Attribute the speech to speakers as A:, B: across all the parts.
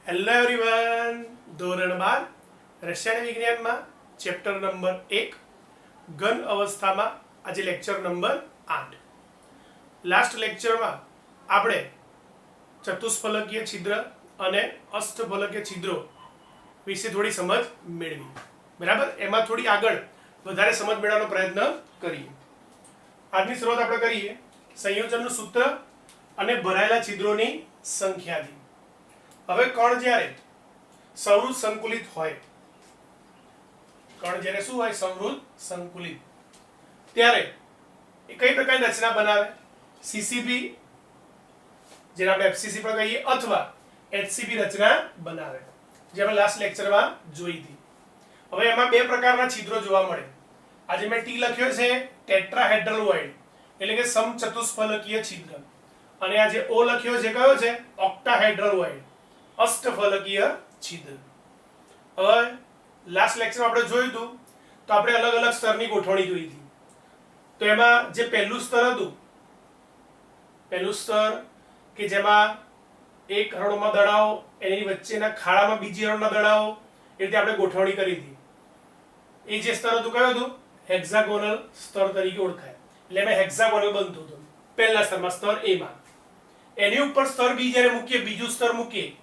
A: Hello everyone, ધોરણ 12 રસાયણ વિજ્ઞાનમાં ચેપ્ટર નંબર 1 ઘન અવસ્થામાં આજે લેક્ચર નંબર 8. લાસ્ટ લેક્ચરમાં આપણે ચતુષ્ફલકીય છિદ્ર અને અષ્ટફલકીય છિદ્રો વિશે થોડી સમજ મેળવી. બરાબર, એમાં થોડી આગળ વધારે સમજ મેળવવાનો પ્રયત્ન કરીએ. આજની શરૂઆત આપણે કરીએ સંયોજનનું સૂત્ર અને ભરાયેલા છિદ્રોની સંખ્યાથી. હવે કણ જ્યારે સંવૃત સંકુલિત હોય, કણ જ્યારે શું હોય? સંવૃત સંકુલિત, ત્યારે એ કઈ પ્રકારની રચના બનાવે? સીસીપી, જેને આપણે એફસીસી પણ કહીએ, અથવા એચસીપી રચના બનાવે, જે આપણે લાસ્ટ લેક્ચરમાં જોઈ હતી. હવે એમાં બે પ્રકારના છિદ્રો જોવા મળે. આજે મેં ટી લખ્યો છે ટેટ્રાહેડ્રલ વોઇડ, એટલે કે સમચતુષ્ફલકીય છિદ્ર, અને આ જે ઓ લખ્યો છે કયો છે? ઓક્ટાહેડ્રલ વોઇડ, અષ્ટફલકીય છિદ્ર. હવે લાસ્ટ લેક્ચરમાં આપણે જોયું હતું તો આપણે અલગ અલગ સ્તરની ગોઠવણી જોઈ હતી. તો એમાં જે પહેલું સ્તર હતું, પહેલું સ્તર કે જેમાં એક હરોળમાં દડાઓ, એની વચ્ચેના ખાડામાં બીજી હરોળના દડાઓ, એ રીતે આપણે ગોઠવણી કરી હતી. એ જે સ્તર હતું કયું હતું? હેક્સાગોનલ સ્તર તરીકે ઓળખાય. એટલે એમાં હેક્સાગોનલ બનતું હતું પહેલા સ્તરમાં, સ્તર એ માં. એની ઉપર સ્તર બી જ્યારે મૂકીએ, બીજું સ્તર મૂકીએ,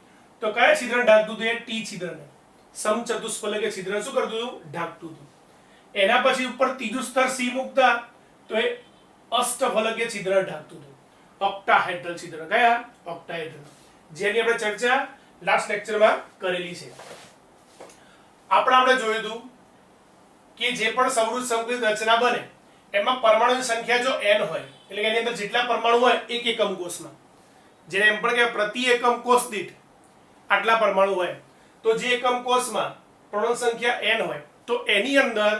A: તો કયા છિદ્રને ઢાંકતું હતું? એ ટી છિદ્રને, સમચતુષ્ફલકીય છિદ્રને શું કરતું હતું? ઢાંકતું હતું. એના પછી ઉપર ત્રીજું સ્તર સી મૂકતા તો એ અષ્ટફલકીય છિદ્રને ઢાંકતું હતું, ઓક્ટાહેડ્રલ છિદ્ર. કયા? ઓક્ટાહેડ્રલ, જેની આપણે ચર્ચા લાસ્ટ લેક્ચરમાં કરેલી છે. આપણે જોયું હતું કે જે પણ સંવૃત સંકુલિત રચના બને એમાં પરમાણુની સંખ્યા જો n હોય, એટલે કે એની અંદર જેટલા પરમાણુ હોય એક એકમ કોષમાં, જેને એમ પણ કહેવાય પ્રતિ એકમ કોષ દીઠ આટલા પરમાણુ હોય, તો જે એકમ કોષમાં પરમાણુ સંખ્યા n હોય તો એની અંદર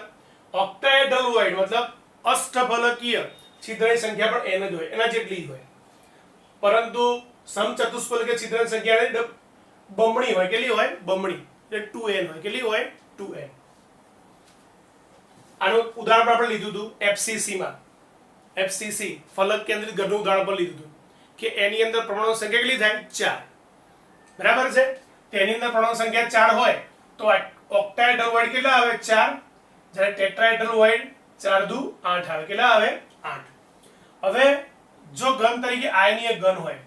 A: ઓક્ટાહેડ્રલ વોઇડ મતલબ અષ્ટફલકીય છિદ્રની સંખ્યા પણ n જ હોય, એના જેટલી જ હોય. પરંતુ સમચતુષ્ફલકીય છિદ્રની સંખ્યા બમણી હોય. કેટલી હોય? બમણી, એટલે 2n હોય. કેટલી હોય? 2n. આનું ઉદાહરણ આપણે લીધું હતું એફસીસી માં. એફસીસી ફલક કેન્દ્રિત ઘનનું ઉદાહરણ પર લીધું હતું કે એની અંદર પરમાણુ સંખ્યા કેટલી થાય? 4. બરાબર છે. તેની અંદર પરમાણુ સંખ્યા 4 હોય તો ઓક્ટાહેડ્રલ વોઇડ કેટલા આવે? 4. જ્યારે ટેટ્રાહેડ્રલ વોઇડ 4 દુ 8 આવે. કેટલા આવે? 8. હવે જો ઘન તરીકે આયનીય ઘન હોય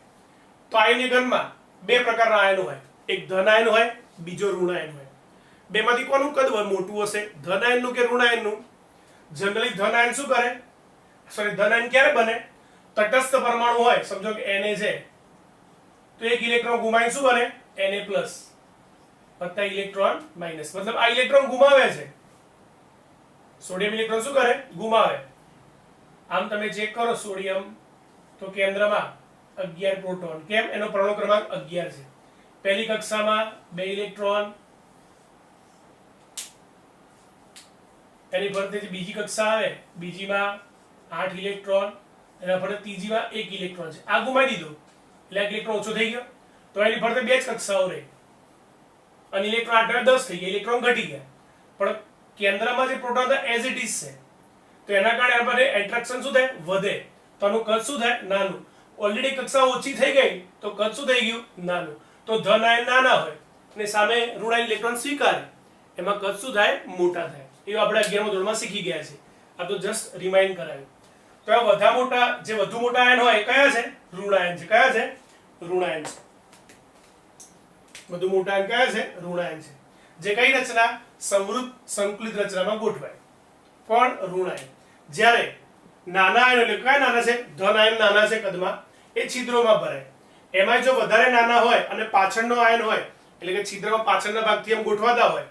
A: તો આયનીય ઘનમાં બે પ્રકારના આયનો હોય. એક ધન આયન હોય, બીજો ઋણ આયન હોય. બેમાંથી કોનું કદ મોટું હશે? ધન આયનનું કે ઋણ આયનનું? જનરલી ધન આયન શું કરે? સોરી, ધન આયન ક્યારે બને? તટસ્થ પરમાણુ હોય, સમજો કે Na છે, તો એક ઇલેક્ટ્રોન ગુમાવીને શું બને? Na પ્લસ વત્તા ઇલેક્ટ્રોન માઇનસ, મતલબ આ ઇલેક્ટ્રોન ગુમાવે છે. સોડિયમ ઇલેક્ટ્રોન શું કરે? ગુમાવે. આમ તમે ચેક કરો સોડિયમ, તો કેન્દ્રમાં 11 પ્રોટોન. કેમ? એનો પરમાણુ ક્રમાંક 11 છે. પહેલી કક્ષામાં 2 ઇલેક્ટ્રોન, એની ફરતે જે બીજી કક્ષા આવે, બીજીમાં 8 ઇલેક્ટ્રોન, એના ફરતે ત્રીજીમાં 1 ઇલેક્ટ્રોન છે. આ ગુમાવી દીધો એટલે એક ઇલેક્ટ્રોન ઓછો થઈ ગયો, તો એની ફરતે બે જ કક્ષાઓ રહી અને ઇલેક્ટ્રોન 8 10 થઈ ગયા, ઇલેક્ટ્રોન ઘટી ગયા. પણ કેન્દ્રમાં જે પ્રોટોન હતા એઝ ઇટ ઇઝ છે, તો એના કારણે આપણે એટ્રેક્શન શું થાય? વધે. તો આનું કદ શું થાય? નાનું. ઓલરેડી કક્ષા ઓછી થઈ ગઈ તો કદ શું થઈ ગયું? નાનું. તો ધન આયન નાના હોય અને સામે ઋણ આયન ઇલેક્ટ્રોન સ્વીકારે, એમાં કદ શું થાય? મોટા થાય. એ આપણે 11મા ધોરણમાં શીખી ગયા છે. આ તો જસ્ટ રિમાઇન્ડ કરાયું. તો આ વધુ મોટા આયન હોય કયા છે? ઋણ આયન છે. કયા છે? ઋણ આયન છે. વધુ મોટા આયન કયા છે? ઋણ આયન છે. જે કઈ રચના? સંવૃત સંકુલિત રચનામાં ગોઠવાય. કોણ? ઋણ આયન. જ્યારે નાના આયન, એટલે કયા નાના છે? ધન આયન નાના છે કદમાં, એ છિદ્રોમાં ભરાય. એમાં જો વધારે નાના હોય અને પાછળનો આયન હોય, એટલે કે છિદ્રમાં પાછળના ભાગથી એમ ગોઠવાતા હોય,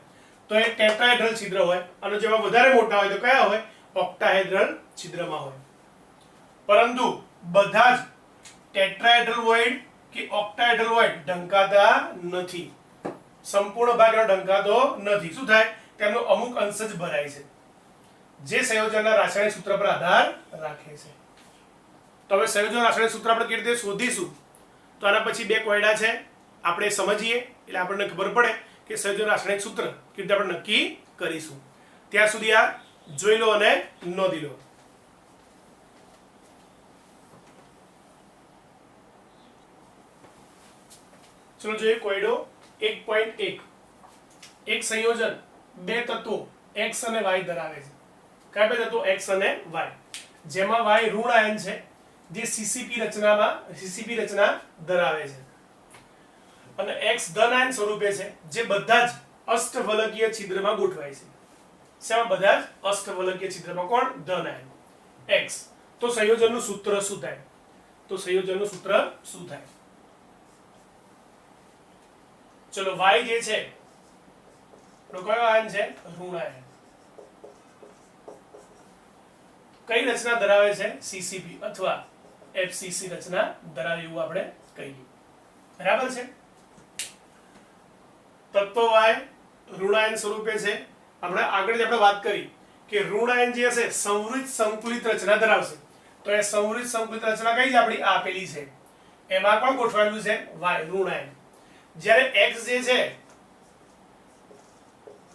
A: તો એ ટેટ્રાહેડ્રલ છિદ્ર હોય. અને જેમાં વધારે મોટા હોય તો કયા હોય? ઓક્ટાહેડ્રલ છિદ્રમાં હોય. પરંતુ બધા જ ટેટ્રાહેડ્રલ વોઇડ કે ઓક્ટાહેડ્રલ વોઇડ ઢંકાતા નથી. સંપૂર્ણ ભાગ એનો ઢંકાતો નથી. શું થાય? તેમનો અમુક અંશ જ ભરાય છે, જે સંયોજનના રાસાયણિક સૂત્ર પર આધાર રાખે છે. તો હવે સંયોજન રાસાયણિક સૂત્ર આપણે કેવી રીતે શોધીશું? તો આના પછી બે કોયડા છે, આપણે સમજીએ એટલે આપણને ખબર પડે કે સંયોજન રાસાયણિક સૂત્ર કેવી રીતે આપણે નક્કી કરીશું. ત્યાં સુધી આ જોઈ લો અને નોંધી લો. ચલો જોઈએ કોયડો. 1.1 એક સંયોજન બે તત્વો x અને y ધરાવે છે. કયા બે તત્વો? x અને y, જેમાં y ઋણ આયન છે જે ccp રચના ધરાવે છે, અને x ધન આયન સ્વરૂપે છે જે બધા જ અષ્ટફલકીય છિદ્રમાં ગોઠવાય છે. શેમાં? બધા જ અષ્ટફલકીય છિદ્રમાં. કોણ? ધન આયન x. તો સંયોજનનું સૂત્ર શું થાય? ચલો, y જે છે તો કયો આયન છે? ઋણ આયન. કઈ રચના ધરાવે છે? ccp અથવા fcc રચના ધરાવે એવું આપણે કહીએ. બરાબર છે. તત્વ y ઋણાયન સ્વરૂપે છે. આપણે આગળ આપણે વાત કરી કે ઋણાયન જે હશે સંવૃત સંકુલિત રચના ધરાવશે. તો એ સંવૃત સંકુલિત રચના કઈ છે આપણી? આપેલી છે. એમાં કોણ ગોઠવાયેલું છે? y ઋણાયન. જ્યારે x જે છે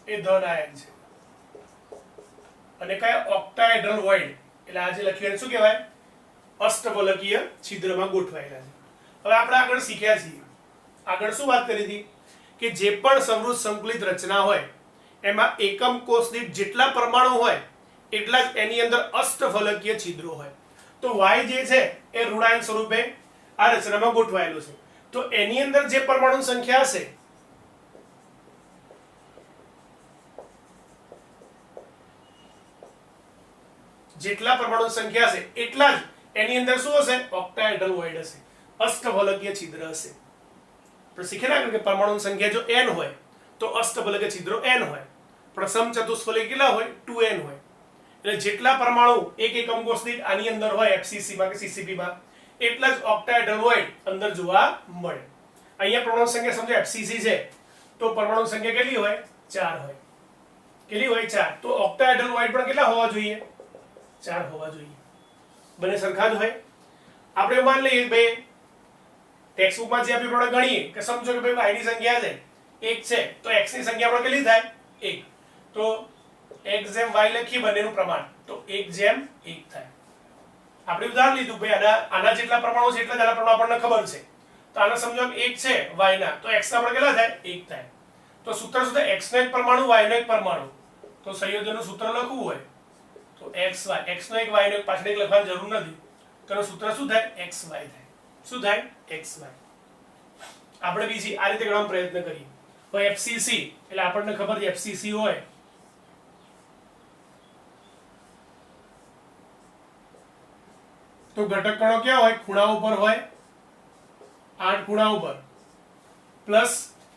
A: એ ધન આયન છે, અને કયા? ઓક્ટાહેડ્રલ વોઇડ, એટલે આજે લખ્યું શું કહેવાય? અષ્ટફલકીય છિદ્રમાં ગોઠવાયેલા છે. હવે આપણે આગળ શીખ્યા છીએ. આગળ શું વાત કરી હતી કે જે પણ સંવૃત સંકુલિત રચના હોય એમાં એકમ કોષ દીઠ જેટલા પરમાણુ હોય એટલા જ એની અંદર અષ્ટફલકીય છિદ્રો હોય. તો y જે છે એ ઋણાયન સ્વરૂપે આ રચનામાં ગોઠવાયેલું છે. તો એની અંદર જે પરમાણુ સંખ્યા હશે જેટલા પરમાણુ સંખ્યા હશે એટલા જ એની અંદર શું હશે? ઓક્ટાહેડ્રલ વોઇડ હશે, અષ્ટફલકીય છિદ્ર હશે. આપણે શીખેલા કે પરમાણુ સંખ્યા જો n હોય તો અષ્ટફલકીય છિદ્રો n હોય, પણ સમચતુષ્ફલકીય કેટલા હોય? 2n હોય. એટલે જેટલા પરમાણુ એક એકમ કોષ દીઠ આની અંદર હોય FCC માં કે CCP માં એટલા જ ઓક્ટાહેડ્રલ વોઇડ અંદર જોવા મળે. અહીંયા પરમાણુ સંખ્યા સમજો FCC છે તો પરમાણુ સંખ્યા કેટલી હોય? 4 હોય. કેટલી હોય? 4. તો ઓક્ટાહેડ્રલ વોઇડ પણ કેટલા હોવા જોઈએ? 4 હોવા જોઈએ. બંને સરખા જ હોય. આપણે માની લઈએ ભાઈ ટેક્સ્ટ બુકમાં જે આપણે ગણીએ કે સમજો કે ભાઈ y ની સંખ્યા છે 1 છે તો x ની સંખ્યા પણ કેટલી થાય? 1. તો x જેમ y લખી બંનેનું પ્રમાણ તો 1:1 થાય. આપણે ઉદાહરણ લીધું ભાઈ આના જેટલા પરમાણુ છે એટલા જ આના પરમાણુ આપણને ખબર છે. તો આને સમજો કે 1 છે y ના, તો x ના પણ કેટલા થાય? 1 થાય. તો સૂત્ર શું થાય? x નો એક પરમાણુ y નો એક પરમાણુ. તો સંયોજનનું સૂત્ર લખવું હોય તો xy, x નો એક y નો એક પાછળ એક લખવાની જરૂર નથી. તો સૂત્ર શું થાય? xy થાય. શું થાય? xy. આપણે બીજી આ રીતે ગણવાનો પ્રયત્ન કરીએ. તો FCC એટલે આપણને ખબર છે FCC હોય તો ઘટક કણો ક્યાં હોય? ખૂણા ઉપર હોય. 8 ખૂણા ઉપર પ્લસ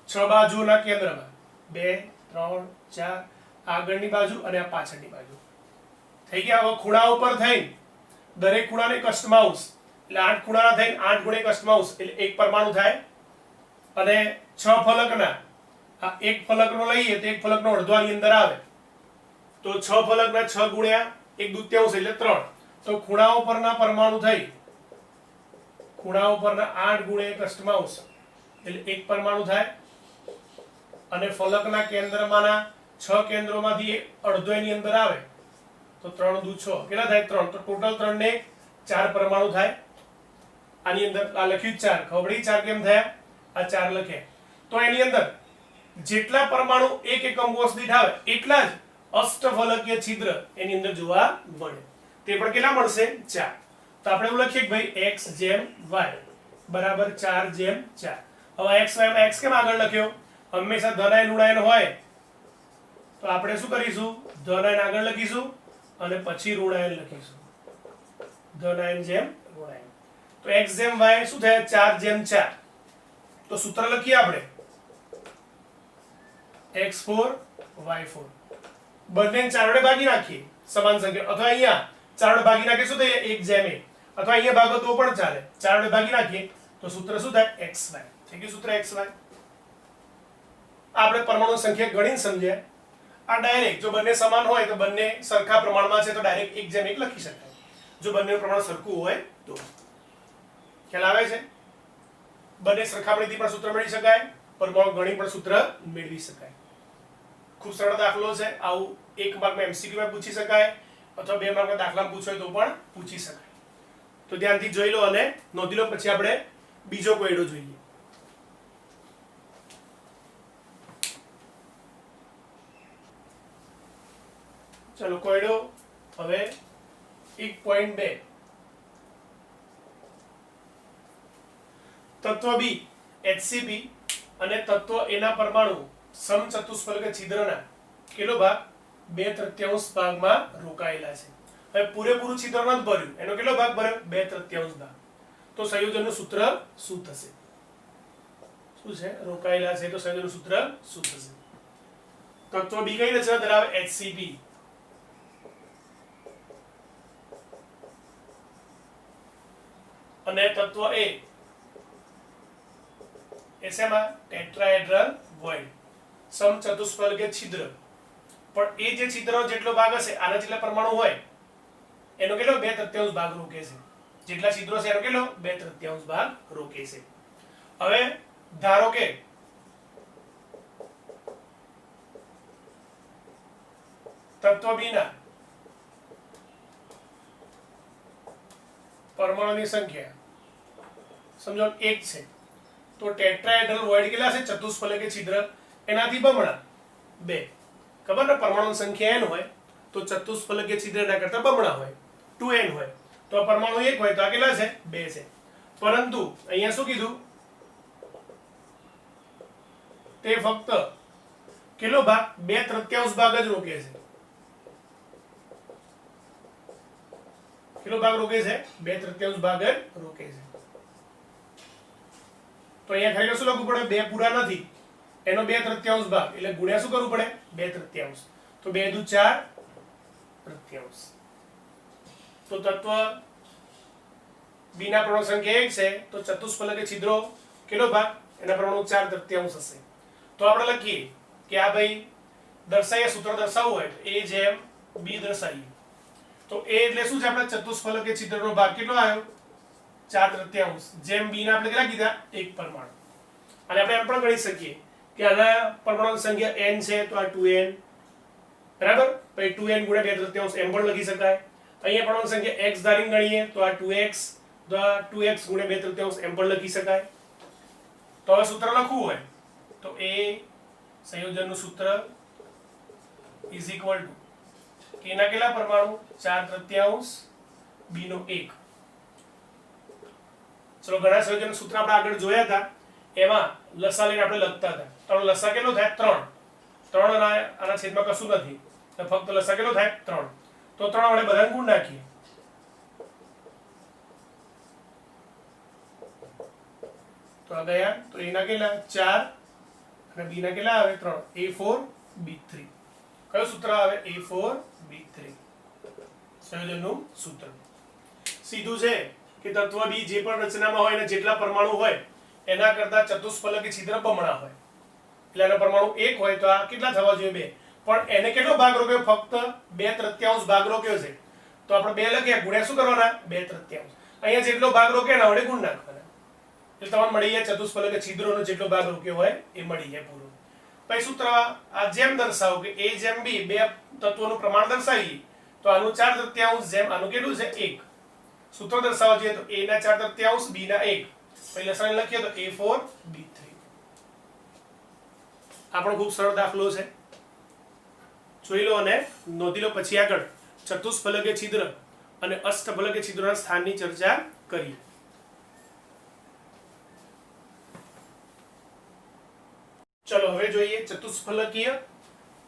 A: 6 બાજુઓના કેન્દ્રમાં 2 3 4 આગળની બાજુ અને આ પાછળની બાજુ થઈ ગયા. હવે ખૂણા ઉપર થઈને દરેક ખૂણાને કષ્ટમાંશ, એટલે 8 ખૂણાના થઈને 8 ગુણે કષ્ટમાંશ એટલે એક પરમાણુ થાય. અને 6 ફલકના આ એક ફલકનો લઈએ તો એક ફલકનો અડધો આની અંદર આવે તો 6 ફલકના 6 ગુણ્યા 1/2 એટલે 3. તો ખૂણાઓ પરના પરમાણુ થઈ ખૂણાઓ પરના 8 ગુણ્યા કષ્ટમાંશ એટલે એક પરમાણુ થાય. અને ફલકના કેન્દ્રમાંના 6 કેન્દ્રોમાંથી અડધો એની અંદર આવે તો 3 દુ 6 કેટલા થાય? 3. તો ટોટલ 3 ને 4 પરમાણુ થાય. આની અંદર આ લખ્યું 4 ખબડી 4 કેમ થયા? આ 4 લખે. તો એની અંદર જેટલા પરમાણુ એક એકમ કોષ દીઠ આવે એટલા જ અષ્ટફલકીય છિદ્ર એની અંદર જોવા મળે. તે પણ કેટલા મળશે? 4. તો આપણે એવું લખીએ કે ભાઈ x જેમ y બરાબર 4 જેમ 4. હવે x y માં x કેમ આગળ લખ્યો? હંમેશા ધનાયન ઋણાયન હોય તો આપણે શું કરીશું? ધનાયન આગળ લખીશું અને પછી ઋણાયન લખીશું. ધનાયન જેમ ઋણાયન. તો x જેમ y શું થાય? 4 જેમ 4. તો સૂત્ર લખીએ આપણે x4 y4. બંને 4 વડે ભાગી નાખીએ સમાન સંખ્યા, અથવા અહીંયા 4 વડે ભાગી નાખીએ શું થાય? 1:1. અથવા અહીંયા ભાગો તો પણ ચાલે. 4 વડે ભાગી નાખીએ તો સૂત્ર શું થાય? xy. થઈ ગયું સૂત્ર xy. આપણે પરમાણુ સંખ્યા ગણીને સમજ્યા. આ ડાયરેક્ટ જો બંને સમાન હોય તો બંને સરખા પ્રમાણમાં છે તો ડાયરેક્ટ 1:1 લખી શકાય. જો બંનેનું પ્રમાણ સરખું હોય તો ખ્યાલ આવે છે? બંને સરખામણીથી પણ સૂત્ર મેળવી શકાય, પરમાણુ ગણી પણ સૂત્ર મેળવી શકાય. ખૂબ સરળ દાખલો છે. આવું 1 માર્કમાં MCQ માં પૂછી શકાય અથવા 2 માર્કના દાખલામાં પૂછાય તો પણ પૂછી શકાય. તો ધ્યાનથી જોઈ લો અને નોંધી લો. પછી આપણે બીજો કોયડો જોઈએ. ચલો કોયડો હવે 1.2 તત્વ બી HCB અને તત્વ A ના પરમાણુ સમચતુષ્ફલક છિદ્રના કેટલો ભાગ 2/3 ભાગમાં રોકાયેલા છે. હવે પૂરેપૂરું છિદ્ર નથી ભર્યું, એનો કેટલો ભાગ ભર્યો? 2/3 ભાગ. તો સંયોજનનું સૂત્ર શું થશે? શું છે? રોકાયેલા છે તો સંયોજનનું સૂત્ર શું થશે? તત્વ બી કઈ રચના ધરાવે? HCB અને તત્વ A એસેમાં ટેટ્રાહેડ્રલ વોઇડ સમચતુષ્ફલકીય છિદ્ર. પણ એ જે છિદ્રનો જેટલો ભાગ હશે આના જેટલા પરમાણુ હોય એનો કેટલો 2/3 ભાગ રોકે છે. જેટલા છિદ્રો છે એનો કેટલો 2/3 ભાગ રોકે છે. હવે ધારો કે તત્વ બી ના પરમાણુની સંખ્યા સમજો 1 છે તો ટેટ્રાહેડ્રલ વોઇડ કેટલા છે? ચતુષ્ફલકીય છિદ્ર એનાથી બમણા 2. ખબર ને પરમાણુની સંખ્યા n હોય તો ચતુષ્ફલકીય છિદ્ર એના કરતા બમણા હોય 2n હોય તો આ પરમાણુ 1 હોય તો આ કેટલા છે? 2 છે. પરંતુ અહીંયા શું કીધું? તે ફક્ત કેટલો ભાગ? 2/3 ભાગ જ રોકે છે. કેટલો ભાગ રોકે છે? 2/3 ભાગ જ રોકે છે. તો અહીંયા ખરેખર શું લખવું પડે? 2 પૂરા નથી એનો 2/3 ભાગ એટલે ગુણ્યા શું કરવું પડે? 2/3. તો 2 દુ 4/3. તો તત્વ બી ના પરમાણુ સંખ્યા 1 છે તો ચતુષ્ફલકીય છિદ્રો કેટલો ભાગ? એના પરમાણુ 4/3 હશે. તો આપણે લખીએ કે આ ભાઈ દર્શાવીએ, સૂત્ર દર્શાવવું હોય તો A જેમ B દર્શાવીએ. તો A એટલે શું છે? આપણે ચતુષ્ફલકીય છિદ્રનો ભાગ કેટલો આવ્યો? 4/3. જેમ B ના આપણે કેટલા કીધા? 1 પરમાણુ. અને આપણે એમ પણ ગણી શકીએ કે આના પરમાણુની સંખ્યા n છે તો આ 2n બરાબર. પછી 2n ગુણ્યા 2/3 એમ પણ લખી શકાય. અહીંયા પરમાણુ સંખ્યા x ધારીને ગણીએ તો આ 2x, તો આ 2x ગુણ્યા 2/3 એમ પણ લખી શકાય. તો હવે સૂત્ર લખવું હોય તો A સંયોજનનું સૂત્ર ઇઝ ઇક્વલ ટુ A ના કેટલા પરમાણુ? 4/3 B નો 1. ચલો ઘણા સંયોજનનું સૂત્ર આપણે આગળ જોયા હતા એમાં લસા લઈને આપણે લખતા હતા. તો લસા કેટલો થાય? 3 અને આના છેદમાં કશું નથી તો ફક્ત લસા કેટલો થાય? 3. તો 3 વડે બધાને ગુણ નાખીએ તો આ ગયા. તો A ના કેટલા? 4 અને B ના કેટલા આવે? 3. A4B3. કયું સૂત્ર આવે? A4B3 સંયોજનનું સૂત્ર. સીધું છે કે તત્વ બી જે પણ રચનામાં હોય અને જેટલા પરમાણુ હોય એના કરતા ચતુષ્ફલકીય છિદ્ર બમણા હોય. એટલે એનો પરમાણુ 1 હોય તો આ કેટલા થવા જોઈએ? 2. પણ એને કેટલો ભાગ રોક્યો? ફક્ત 2/3 ભાગ રોક્યો છે. તો આપણે 2 લખ્યા ગુણ્યા શું કરવાના? 2/3. અહીંયા જેટલો ભાગ રોકે એના વડે ગુણ નાખવાના એટલે તમને મળી જાય ચતુષ્ફલકીય છિદ્રોનો જેટલો ભાગ રોક્યો હોય એ મળી જાય પૂરો. પછી સૂત્ર આ જેમ દર્શાવો કે A જેમ B બે તત્વોનું પ્રમાણ દર્શાવીએ તો આનું 4/3 જેમ આનું કેટલું છે? 1. સૂત્ર દર્શાવવા જોઈએ તો A ના 4/3 B ના 1. પછી લસાઅ લખીએ તો A4B3. આ પણ ખૂબ સરળ દાખલો છે, જોઈ લો અને નોંધી લો. પછી આગળ ચતુષ્ફલકીય છિદ્ર અને અષ્ટફલકીય છિદ્રોના સ્થાનની ચર્ચા કરીએ. ચલો હવે જોઈએ ચતુષ્ફલકીય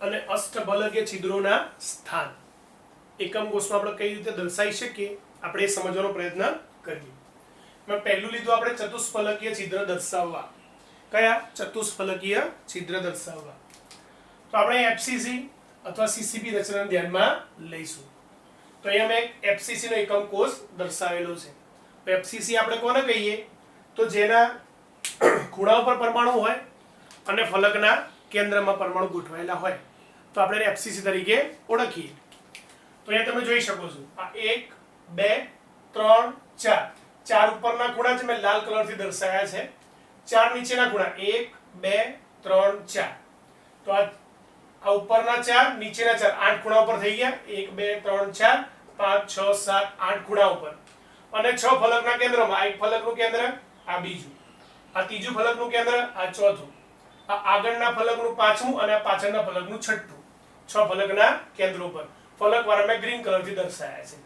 A: અને અષ્ટફલકીય છિદ્રોના સ્થાન. એકમ કોષમાં આપણે કઈ રીતે દર્શાવી શકીએ આપણે એ સમજવાનો પ્રયત્ન કરીએ. મેં પહેલું લીધું આપણે ચતુષ્ફલકીય છિદ્ર દર્શાવવા. કયા? ચતુષ્ફલકીય છિદ્ર દર્શાવવા. તો આપણે FCC અથવા CCB રચનાને ધ્યાનમાં લઈશું. તો અહીંયા મેં FCC નો એકમ કોષ દર્શાવેલો છે. તો FCC આપણે કોને કહીએ? તો જેના ખૂણા ઉપર પરમાણુ હોય અને ફલકના કેન્દ્રમાં પરમાણુ ગોઠવાયેલા હોય તો આપણે એને FCC તરીકે ઓળખીએ. તો અહીંયા તમે જોઈ શકો છો આ 1 2 3 4 ચાર ઉપરના ખૂણા છે મેં લાલ કલરથી દર્શાવ્યા છે. 4 નીચેના ખૂણા 1 2 3 4. તો આ ઉપરના 4 નીચેના 4 8 ખૂણા ઉપર થઈ ગયા. 1 2 3 4 5 6 7 8 ખૂણા ઉપર અને 6 ફલકના કેન્દ્રમાં. આ એક ફલકનું કેન્દ્ર, આ બીજું, આ ત્રીજું ફલકનું કેન્દ્ર, આ ચોથું, આ આગળના ફલકનું પાંચમું અને આ પાછળના ફલકનું છઠ્ઠું. 6 ફલકના કેન્દ્રો પર ફલક વાળા મેં ગ્રીન કલરથી દર્શાવ્યા છે,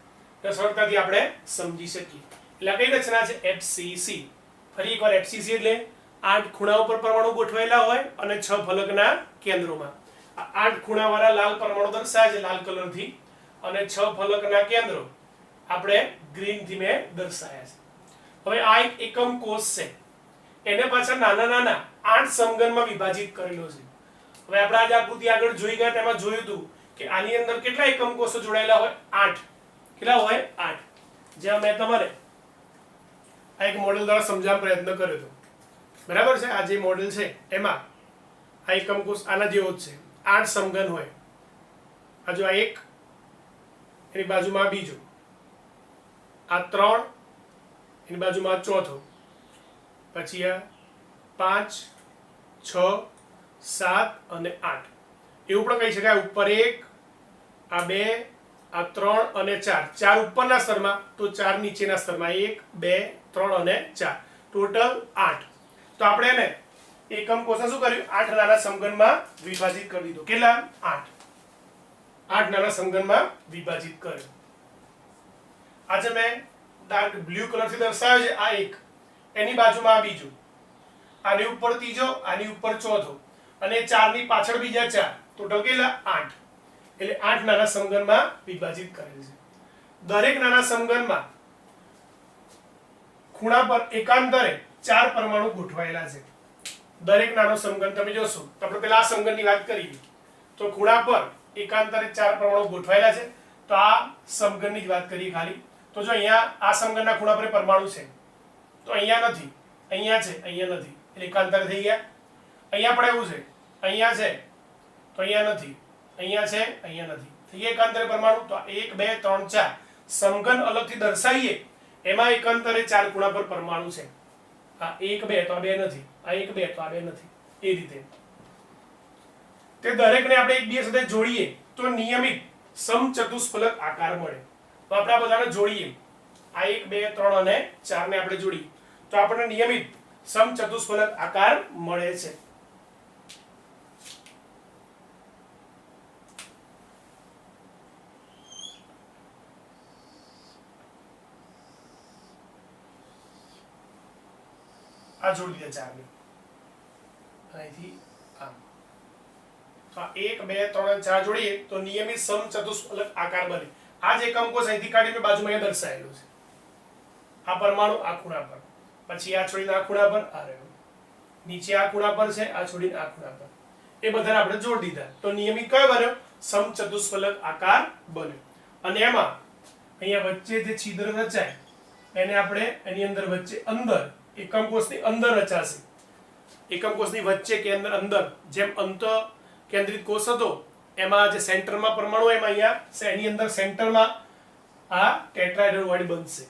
A: તો સરળતાથી આપણે સમજી શકીએ. એટલે કઈ રચના છે? FCC. ફરી એકવાર FCC એટલે 8 ખૂણાઓ પર પરમાણુ ગોઠવાયેલા હોય અને 6 ફલકના કેન્દ્રોમાં. આ 8 ખૂણાવાળા લાલ પરમાણુ દર્શાવે છે લાલ કલરથી, અને 6 ફલકના કેન્દ્રો આપણે ગ્રીનથી મેં દર્શાવ્યા છે. હવે આ એક એકમ કોષ છે, એને પાછા નાના નાના 8 સમઘનમાં વિભાજિત કરેલો છે. હવે આપણે આજે આકૃતિ આગળ જોઈ ગયા તેમાં જોયું હતું કે આની અંદર કેટલા એકમ કોષો જોડાયેલા હોય? 8. કેટલા હોય? 8. જેમ મેં તમારે આ એક મોડેલ દ્વારા સમજાવવાનો પ્રયત્ન કર્યો હતો, બરાબર છે? આ જે મોડેલ છે એમાં આ એકમ કોષ આના જેવો જ છે, 8 સમઘન હોય. આ જો આ એક, એની બાજુમાં બીજો, આ 3, એની બાજુમાં ચોથો, પછી આ 5, 6, 7 અને 8. એવું પણ કહી શકાય ઉપર 1, આ 2, આ 3 અને 4. 4 ઉપરના સ્તરમાં તો 4 નીચેના સ્તરમાં, 1, 2, 3 અને 4, ટોટલ 8. તો આપણે એને એકમ કોષને શું કર્યું? 8 નાના સમઘનમાં વિભાજિત કરી દીધું. કેટલા? 8. 8 નાના સમઘનમાં વિભાજિત કર્યું. આજે મેં ડાર્ક બ્લુ કલરથી દર્શાવ્યો છે. આ એક, એની બાજુમાં આ બીજું, આની ઉપર ત્રીજો, આની ઉપર ચોથો, અને 4 ની પાછળ બીજા 4, ટોટલ કેટલા? 8. એટલે 8 નાના સમઘનમાં વિભાજિત કરેલ છે. દરેક નાના સમઘનમાં ખૂણા પર એકાંતરે 4 પરમાણુ ગોઠવાયેલા છે. દરેક નાનો સમઘન તમે જોશો તો આપણે પહેલા આ સમઘનની વાત કરી, તો ખૂણા પર એકાંતરે 4 પરમાણુ ગોઠવાયેલા છે. તો આ સમઘનની જ વાત કરીએ ખાલી. તો જો અહીંયા આ સમઘનના ખૂણા પર પરમાણુ છે, તો અહીંયા નથી, અહીંયા છે, અહીંયા નથી, એટલે એકાંતરે થઈ ગયા. અહીંયા પણ એવું છે, અહીંયા છે તો અહીંયા નથી, અહીંયા છે, અહીંયા નથી, થઈ ગયા એકાંતરે પરમાણુ. તો 1, 2, 3, 4 સમઘન અલગથી દર્શાવીએ એમાં એકાંતરે 4 ખૂણા પર પરમાણુ છે. આ 1, 2 તો આ 2 નથી, આ 1, 2 તો આ 2 નથી, એ રીતે તે દરેકને આપણે એકબીજા સાથે જોડીએ તો નિયમિત સમચતુષ્ફલક આકાર મળે. તો આપણે આ બધાને જોડીએ, આ 1, 2, 3 અને 4 ને આપણે જોડીએ તો આપણને નિયમિત સમચતુષ્ફલક આકાર મળે છે. આ જોડી દીધા 4 ને અહીંથી આમ. તો 1, 2, 3 અને 4 જોડીએ તો નિયમિત સમચતુષ્ફલક આકાર બને. આ જે એકમ કોષ અહીંથી કાઢીને બાજુમાં અહીંયા દર્શાવેલો છે. આ પરમાણુ આ ખૂણા પર, પછી આ છોડીને આ ખૂણા પર, આ રહ્યો નીચે આ ખૂણા પર છે, આ છોડીને આ ખૂણા પર, એ બધાને આપણે જોડી દીધા તો નિયમિત કયો બન્યો? સમચતુષ્ફલક આકાર બન્યો. અને એમાં અહીંયા વચ્ચે જે છિદ્ર રચાય એને આપણે એની અંદર વચ્ચે અંદર એકમ કોષની અંદર રચાશે. એકમ કોષની વચ્ચે કે અંદર જેમ અંત કેન્દ્રિત કોષ હતો એમાં જે સેન્ટરમાં પરમાણુ એમાં અહીંયા એની અંદર સેન્ટરમાં આ ટેટ્રાહેડ્રલ વોઇડ બનશે.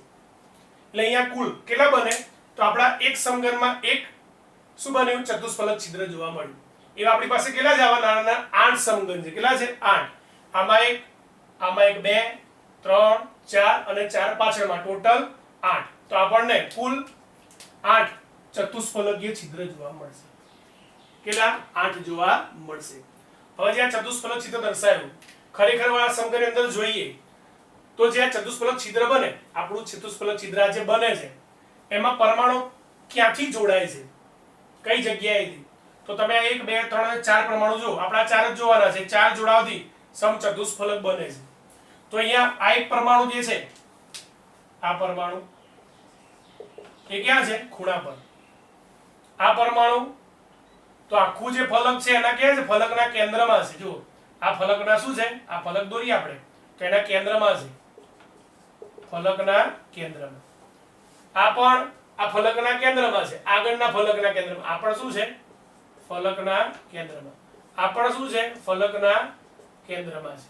A: એટલે અહીંયા કુલ કેટલા બને? તો આપણા એક સમઘનમાં એક શું બન્યું? ચતુષ્ફલક છિદ્ર જોવા મળ્યું. એવા આપણી પાસે કેટલા જ આવા નાના નાના 8 સમઘન છે. કેટલા છે? 8. આમાં એક, 2, 3, 4 અને 4 પાછળમાં, ટોટલ 8. તો આપણને કુલ 8 ચતુષ્ફલકીય છિદ્ર જોવા મળશે. કેટલા? 8 જોવા મળશે. હવે જે આ ચતુષ્ફલક છિદ્ર દર્શાવ્યું, ખરેખર આ સમઘનની અંદર જોઈએ તો જે આ ચતુષ્ફલક છિદ્ર બને, આપણું ચતુષ્ફલક છિદ્ર જે બને છે એમાં પરમાણુ ક્યાંથી જોડાય છે, કઈ જગ્યાએથી? તો તમે આ 1, 2, 3 અને 4 પરમાણુ જો, આપણા 4 જ જોવાના છે. 4 જોડાવાથી સમચતુષ્ફલક બને છે. તો અહીંયા આ એક પરમાણુ જે છે, આ પરમાણુ એ ક્યાં છે? ખૂણા પર. આ પરમાણુ તો આખું જે ફલક છે એના ક્યાં છે? ફલકના કેન્દ્રમાં છે. જો આ ફલકના શું છે? આ ફલક દોરી આપણે તો એના કેન્દ્રમાં છે, ફલકના કેન્દ્રમાં. આ પણ આ ફલકના કેન્દ્રમાં છે, આગળના ફલકના કેન્દ્રમાં. આ પણ શું છે? ફલકના કેન્દ્રમાં. આ પણ શું છે? ફલકના કેન્દ્રમાં છે.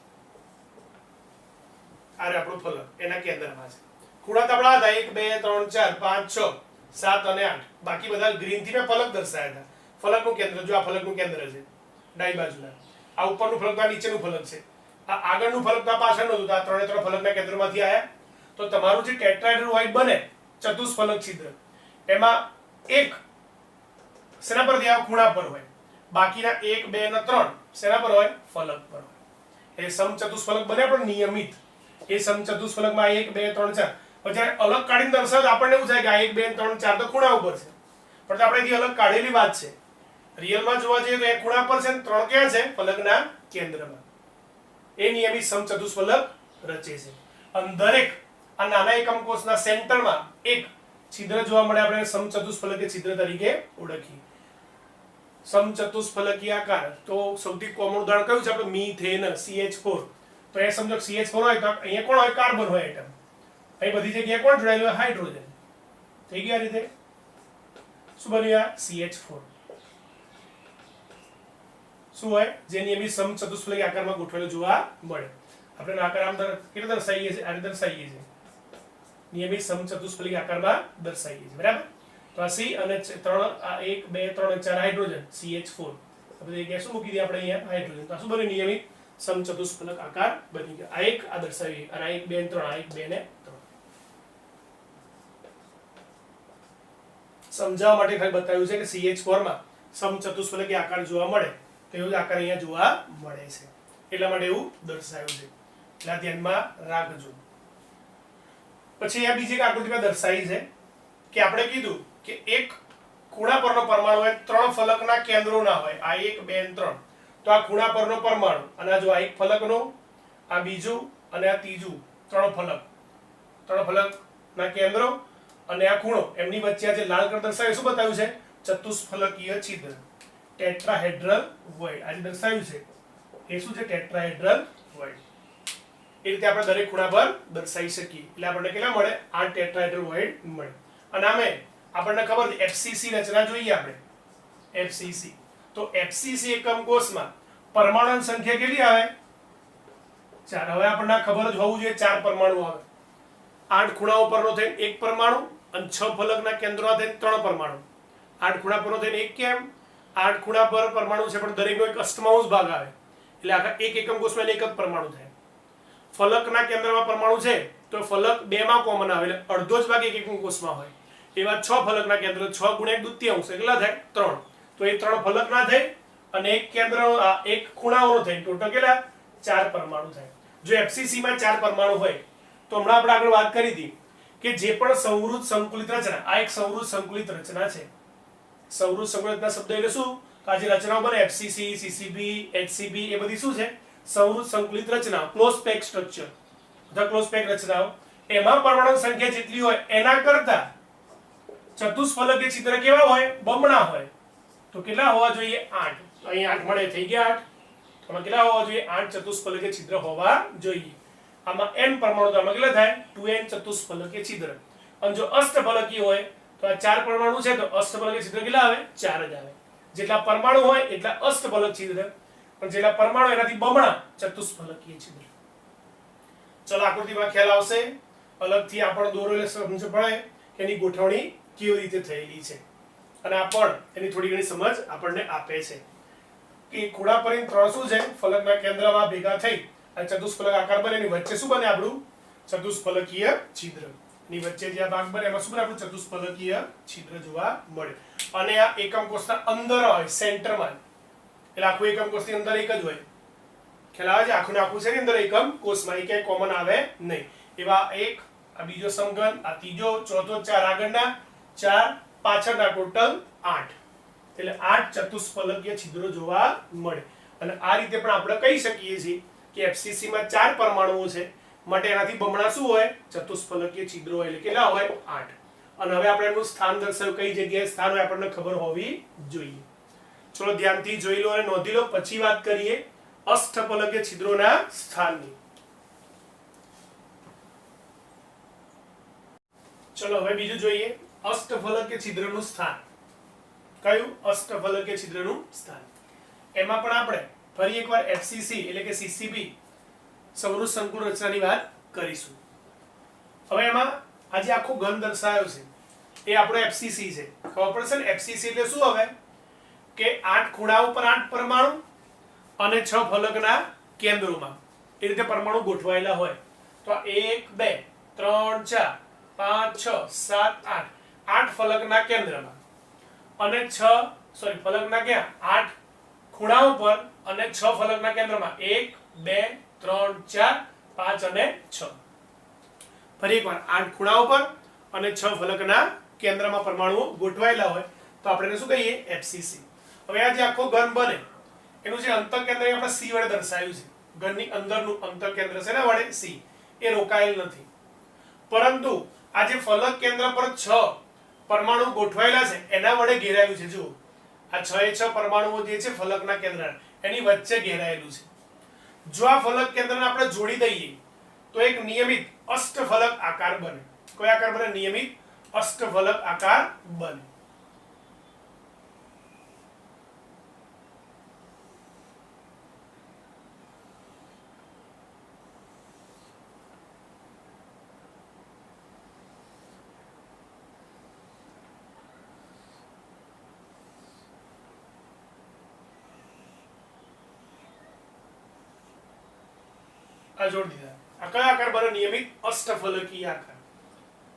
A: આ આપણું ફલક એના કેન્દ્રમાં છે. ખૂણા તો આપણા હતા 1, 2, 3, 4, 5, 6, 7 અને 8. બાકી બધા ગ્રીન થી મેં ફલક દર્શાવ્યા હતા. ફલકનું કેન્દ્ર જો આ ફલકનું કેન્દ્ર છે ડાઈ બાજુના. આ ઉપરનું ફલક આ નીચેનું ફલક છે. આ આગળનું ફલક તો પાછળનું હતું. આ 3 ફલકના કેન્દ્રમાંથી આયા. તો તમારું જે ટેટ્રાહેડ્રલ વોઇડ બને ચતુષ્ફલક છિદ્ર, એમાં એક શેના પર? ખૂણા પર હોય. બાકીના 1, 2 અને 3 શેના પર હોય? ફલક પર હોય. એ સમચતુષ્ફલક બને પણ નિયમિત. એ સમચતુષ્ફલકમાં 1 2 3 4 પછી અલગ કાઢીને દર્શાવે આપણને એવું થાય કે આ 1 2 3 4 તો ખૂણા ઉપર છે, પણ તો આપણે અલગ કાઢેલી વાત છે. રિયલમાં જોવા જઈએ તો એક ખૂણા પર છે અને 3 ક્યાં છે? ફલકના કેન્દ્રમાં. એ નિયમિત સમચતુષ્ફલક રચે છે. અને દરેક આ નાના એકમ કોષના સેન્ટરમાં એક છિદ્ર જોવા મળે. આપણે સમચતુષ્ફલકીય છિદ્ર તરીકે ઓળખીએ. સમચતુષ્ફલકીય આકાર તો સૌથી કોમન ઉદાહરણ કયું છે? આપણે મીથેન CH4. તો એ સમજો CH4 હોય તો અહીંયા કોણ હોય? કાર્બન હોય એટમ. અહીં બધી જગ્યાએ કોણ જોડાયેલું હોય? હાઇડ્રોજન. થઈ ગયા રીતે શું બન્યું? આ CH4 શું હોય? જે નિયમિત સમચતુષ્ફલકીય આકારમાં ગોઠવેલો જોવા મળે. આપણે આકાર આમ કેવી દર્શાવીએ છીએ? આ રીતે દર્શાવીએ છીએ. નિયમિત સમચતુષ્ફલકીય આકારમાં દર્શાવીએ છીએ. બરાબર? તો આ C અને 3 આ 1 2 3 4 હાઇડ્રોજન CH4. આપણે જગ્યાએ શું મૂકી દઈએ? આપણે અહીંયા હાઇડ્રોજન. તો શું બન્યું? નિયમિત સમચતુષ્ફલક આકાર બની ગયો. આ એક આ દર્શાવીએ અને આ 1 2 3 આ 1 2 ને 3 સમજાવવા માટે ખાલી બતાવ્યું છે કે CH4 માં સમચતુષ્ફલકીય આકાર જોવા મળે તો એવો જ આકાર અહીંયા જોવા મળે છે. એટલા માટે એવું દર્શાવ્યું છે. એટલે ધ્યાનમાં રાખજો. પછી આ બીજી એક આકૃતિમાં દર્શાવી છે કે આપણે કીધું કે એક ખૂણા પરનો પરમાણુ હોય 3 ફલકના કેન્દ્રો ના હોય. આ 1 2 3 તો આ ખૂણા પરનો પરમાણુ અને જો આ એક ફલકનો, આ બીજું અને આ ત્રીજું, 3 ફલકના કેન્દ્રો અને આ ખૂણો એમની વચ્ચે આ જે લાલ કલર દર્શાવ્યું શું બતાવ્યું છે? ચતુષ્ફલકીય છિદ્ર, ટેટ્રાહેડ્રલ વોઇડ. આજે દર્શાવ્યું છે એ શું છે? Tetrahedral void. એ રીતે આપણે દરેક ખૂણા પર દર્શાવી શકીએ. એટલે આપણને કેટલા મળે? 8 ટેટ્રાહેડ્રલ વોઇડ મળે. અને આમે આપણને ખબર છે FCC રચના જોઈએ આપણે. FCC તો FCC એકમ કોષમાં પરમાણુની સંખ્યા કેટલી આવે? 4. હવે આપણને ખબર જ હોવું જોઈએ 4 પરમાણુ આવે. 8 ખૂણાઓ પરનો થઈને એક પરમાણુ અને 6 ફલકના કેન્દ્રો થઈને 3 પરમાણુ. 8 ખૂણા પરનો થઈને એક કેમ? 8 ખૂણા પર પરમાણુ છે પણ દરેકનો એક અષ્ટમાંશ ભાગ આવે. એટલે આખા એક એકમ કોષમાં એક જ પરમાણુ થાય. ફલકના કેન્દ્રમાં પરમાણુ છે તો ફલક 2 માં કોમન આવે એટલે અડધો જ ભાગ એક એકમ કોષમાં હોય. એવા 6 ફલકના કેન્દ્ર 6 ગુણ્યા 1 દુત્યાંશ કેટલા થાય? 3. તો એ 3 ફલક ના થાય અને એક કેન્દ્ર એક ખૂણાઓનો થાય. ટોટલ કેટલા? 4 પરમાણુ થાય. જો FCC માં 4 પરમાણુ હોય તો હમણાં આપણે આગળ વાત કરી હતી કે જે પણ સંવૃત સંકુલિત રચના, આ એક સંવૃત સંકુલિત રચના છે. સંવૃત સંકુલિત રચના શબ્દ એટલે શું? આ જે રચનાઓ બને FCC, CCB, HCB એ બધી શું છે? સંવૃત સંકુલિત રચના, ક્લોઝ પેક સ્ટ્રક્ચર અથવા ક્લોઝ પેક રચનાઓ. એમાં પરમાણુ સંખ્યા જેટલી હોય એના કરતા ચતુષ્ફલકીય છિદ્ર કેવા હોય? બમણા હોય. તો કેટલા હોવા જોઈએ? 8. અહીં 8 મળે થઈ ગયા 8. આમાં કેટલા હોવા જોઈએ? 8 ચતુષ્ફલકીય છિદ્ર હોવા જોઈએ. આમાં n પરમાણુ તો આમાં કેટલા થાય? 2n ચતુષ્ફલકીય છિદ્ર. અને જો અષ્ટફલકીય હોય તો આ 4 પરમાણુ છે તો અષ્ટફલકીય છિદ્ર કેટલા આવે? 4 જ આવે. જેટલા પરમાણુ હોય એટલા અષ્ટફલક છિદ્ર, પણ જેટલા પરમાણુ એનાથી બમણા ચતુષ્ફલકીય છિદ્ર. ચલો આકૃતિમાં ખ્યાલ આવશે. અલગથી આપણે દોરો એટલે સમજ પડે કે એની ગોઠવણી કેવી રીતે થયેલી છે. અને આ પણ એની થોડી ઘણી સમજ આપણને આપે છે કે ખૂણા પર 3 શું છે? ફલકના કેન્દ્રમાં ભેગા થઈ અને ચતુષ્ફલક આકાર બને. એની વચ્ચે શું બને? આપણું ચતુષ્ફલકીય છિદ્ર. એની વચ્ચે જે ભાગ બને એમાં શું બને? આપણું ચતુષ્ફલકીય છિદ્ર જોવા મળે. અને આ એકમ કોષના અંદર હોય, સેન્ટરમાં. એટલે આખું એકમ કોષની અંદર એક જ હોય. ખ્યાલ આવે છે? આખું આખું છે ને અંદર એકમ કોષમાં એ ક્યાંય કોમન આવે નહીં. એવા એક, આ બીજો સમઘન, આ ત્રીજો, ચોથો, 4 આગળના, 4 પાછળના, ટોટલ 8. એટલે 8 ચતુષ્ફલકીય છિદ્રો જોવા મળે. અને આ રીતે પણ આપણે કહી શકીએ છીએ કે FCC માં 4 પરમાણુઓ છે માટે એનાથી બમણા શું હોય? ચતુષ્ફલકીય છિદ્રો હોય. એટલે કેટલા હોય? 8. અને હવે આપણે એનું સ્થાન દર્શાવ્યું, કઈ જગ્યાએ સ્થાન હોય આપણને ખબર હોવી જોઈએ. ચલો ધ્યાનથી જોઈ લો અને નોંધી લો. પછી વાત કરીએ અષ્ટફલકીય છિદ્રોના સ્થાનની. ચલો હવે બીજું જોઈએ અષ્ટફલકીય છિદ્રનું સ્થાન. કયું? અષ્ટફલકીય છિદ્રનું સ્થાન. એમાં પણ આપણે ફરી એકવાર FCC એટલે કે CCB સંવૃત સંકુલ રચનાની વાત કરીશું. હવે એમાં આજે આખો ઘન દર્શાવ્યો છે એ આપણો FCC છે. ખબર પડશે ને? FCC એટલે શું? હવે કે 8 ખૂણા ઉપર 8 પરમાણુ અને 6 ફલકના કેન્દ્રોમાં એ રીતે પરમાણુ ગોઠવાયેલા હોય. તો 1 2 3 4 5 6 7 8 8 ફલકના કેન્દ્રમાં અને 6 ફલકના ક્યાં? 8 ખૂણાઓ પર અને 6 ફલકના કેન્દ્રમાં 1 2 3 4 5 અને 6 ફરી એકવાર 8 ખૂણાઓ પર અને 6 ફલકના કેન્દ્રમાં પરમાણુઓ ગોઠવાયેલા હોય તો આપણે એને શું કહીએ FCC. હવે આ જે આખો ઘન બને એનું જે અંતર કેન્દ્ર આપણે C વડે દર્શાવ્યું છે. ઘનની અંદરનું અંતર કેન્દ્ર છે ને વડે C એ રોકાયેલ નથી, પરંતુ આ જે ફલક કેન્દ્ર પર 6 પરમાણુ ગોઠવાયેલા છે એના વડે ઘેરાયેલું છે. જુઓ આ 6 એ 6 પરમાણુઓ જે છે ફલકના કેન્દ્ર એની વચ્ચે ઘેરાયેલું છે. જો આ ફલક કેન્દ્રને આપણે જોડી દઈએ તો એક નિયમિત અષ્ટફલક આકાર બને. કયો આકાર બને? નિયમિત અષ્ટફલક આકાર બને. આ જોડી દીધા. આ કયો આકાર બને? નિયમિત અષ્ટફલકીય આકાર.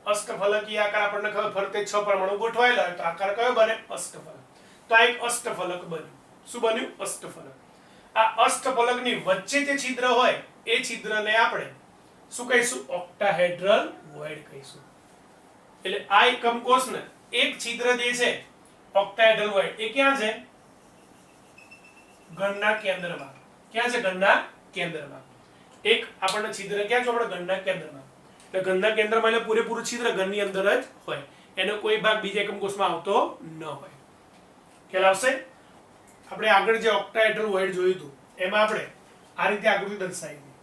A: અષ્ટફલકીય આકાર આપણને ખબર ફરતે 6 પરમાણુ ગોઠવાયેલા હોય તો આકાર કયો બને? અષ્ટફલક. તો આ એક અષ્ટફલક બન્યું. શું બન્યું? અષ્ટફલક. આ અષ્ટફલકની વચ્ચે જે છિદ્ર હોય એ છિદ્રને આપણે શું કહીશું? ઓક્ટાહેડ્રલ વોઇડ કહીશું. એટલે આ એકમ કોષને એક છિદ્ર જે છે ઓક્ટાહેડ્રલ વોઇડ એ ક્યાં છે? ઘનના કેન્દ્રમાં. ક્યાં છે? ઘનના કેન્દ્રમાં. એક આપણને છિદ્ર ક્યાં જોવા મળે? ઘનના કેન્દ્રમાં. એટલે ઘનના કેન્દ્રમાં એટલે પૂરેપૂરું છિદ્ર ઘનની અંદર જ હોય, એનો કોઈ ભાગ બીજા એકમ કોષમાં આવતો ન હોય. ખ્યાલ આવશે? આપણે આગળ જે ઓક્ટાહેડ્રલ વોઇડ જોયું હતું એમાં આપણે આ રીતે આકૃતિ દર્શાવી હતી.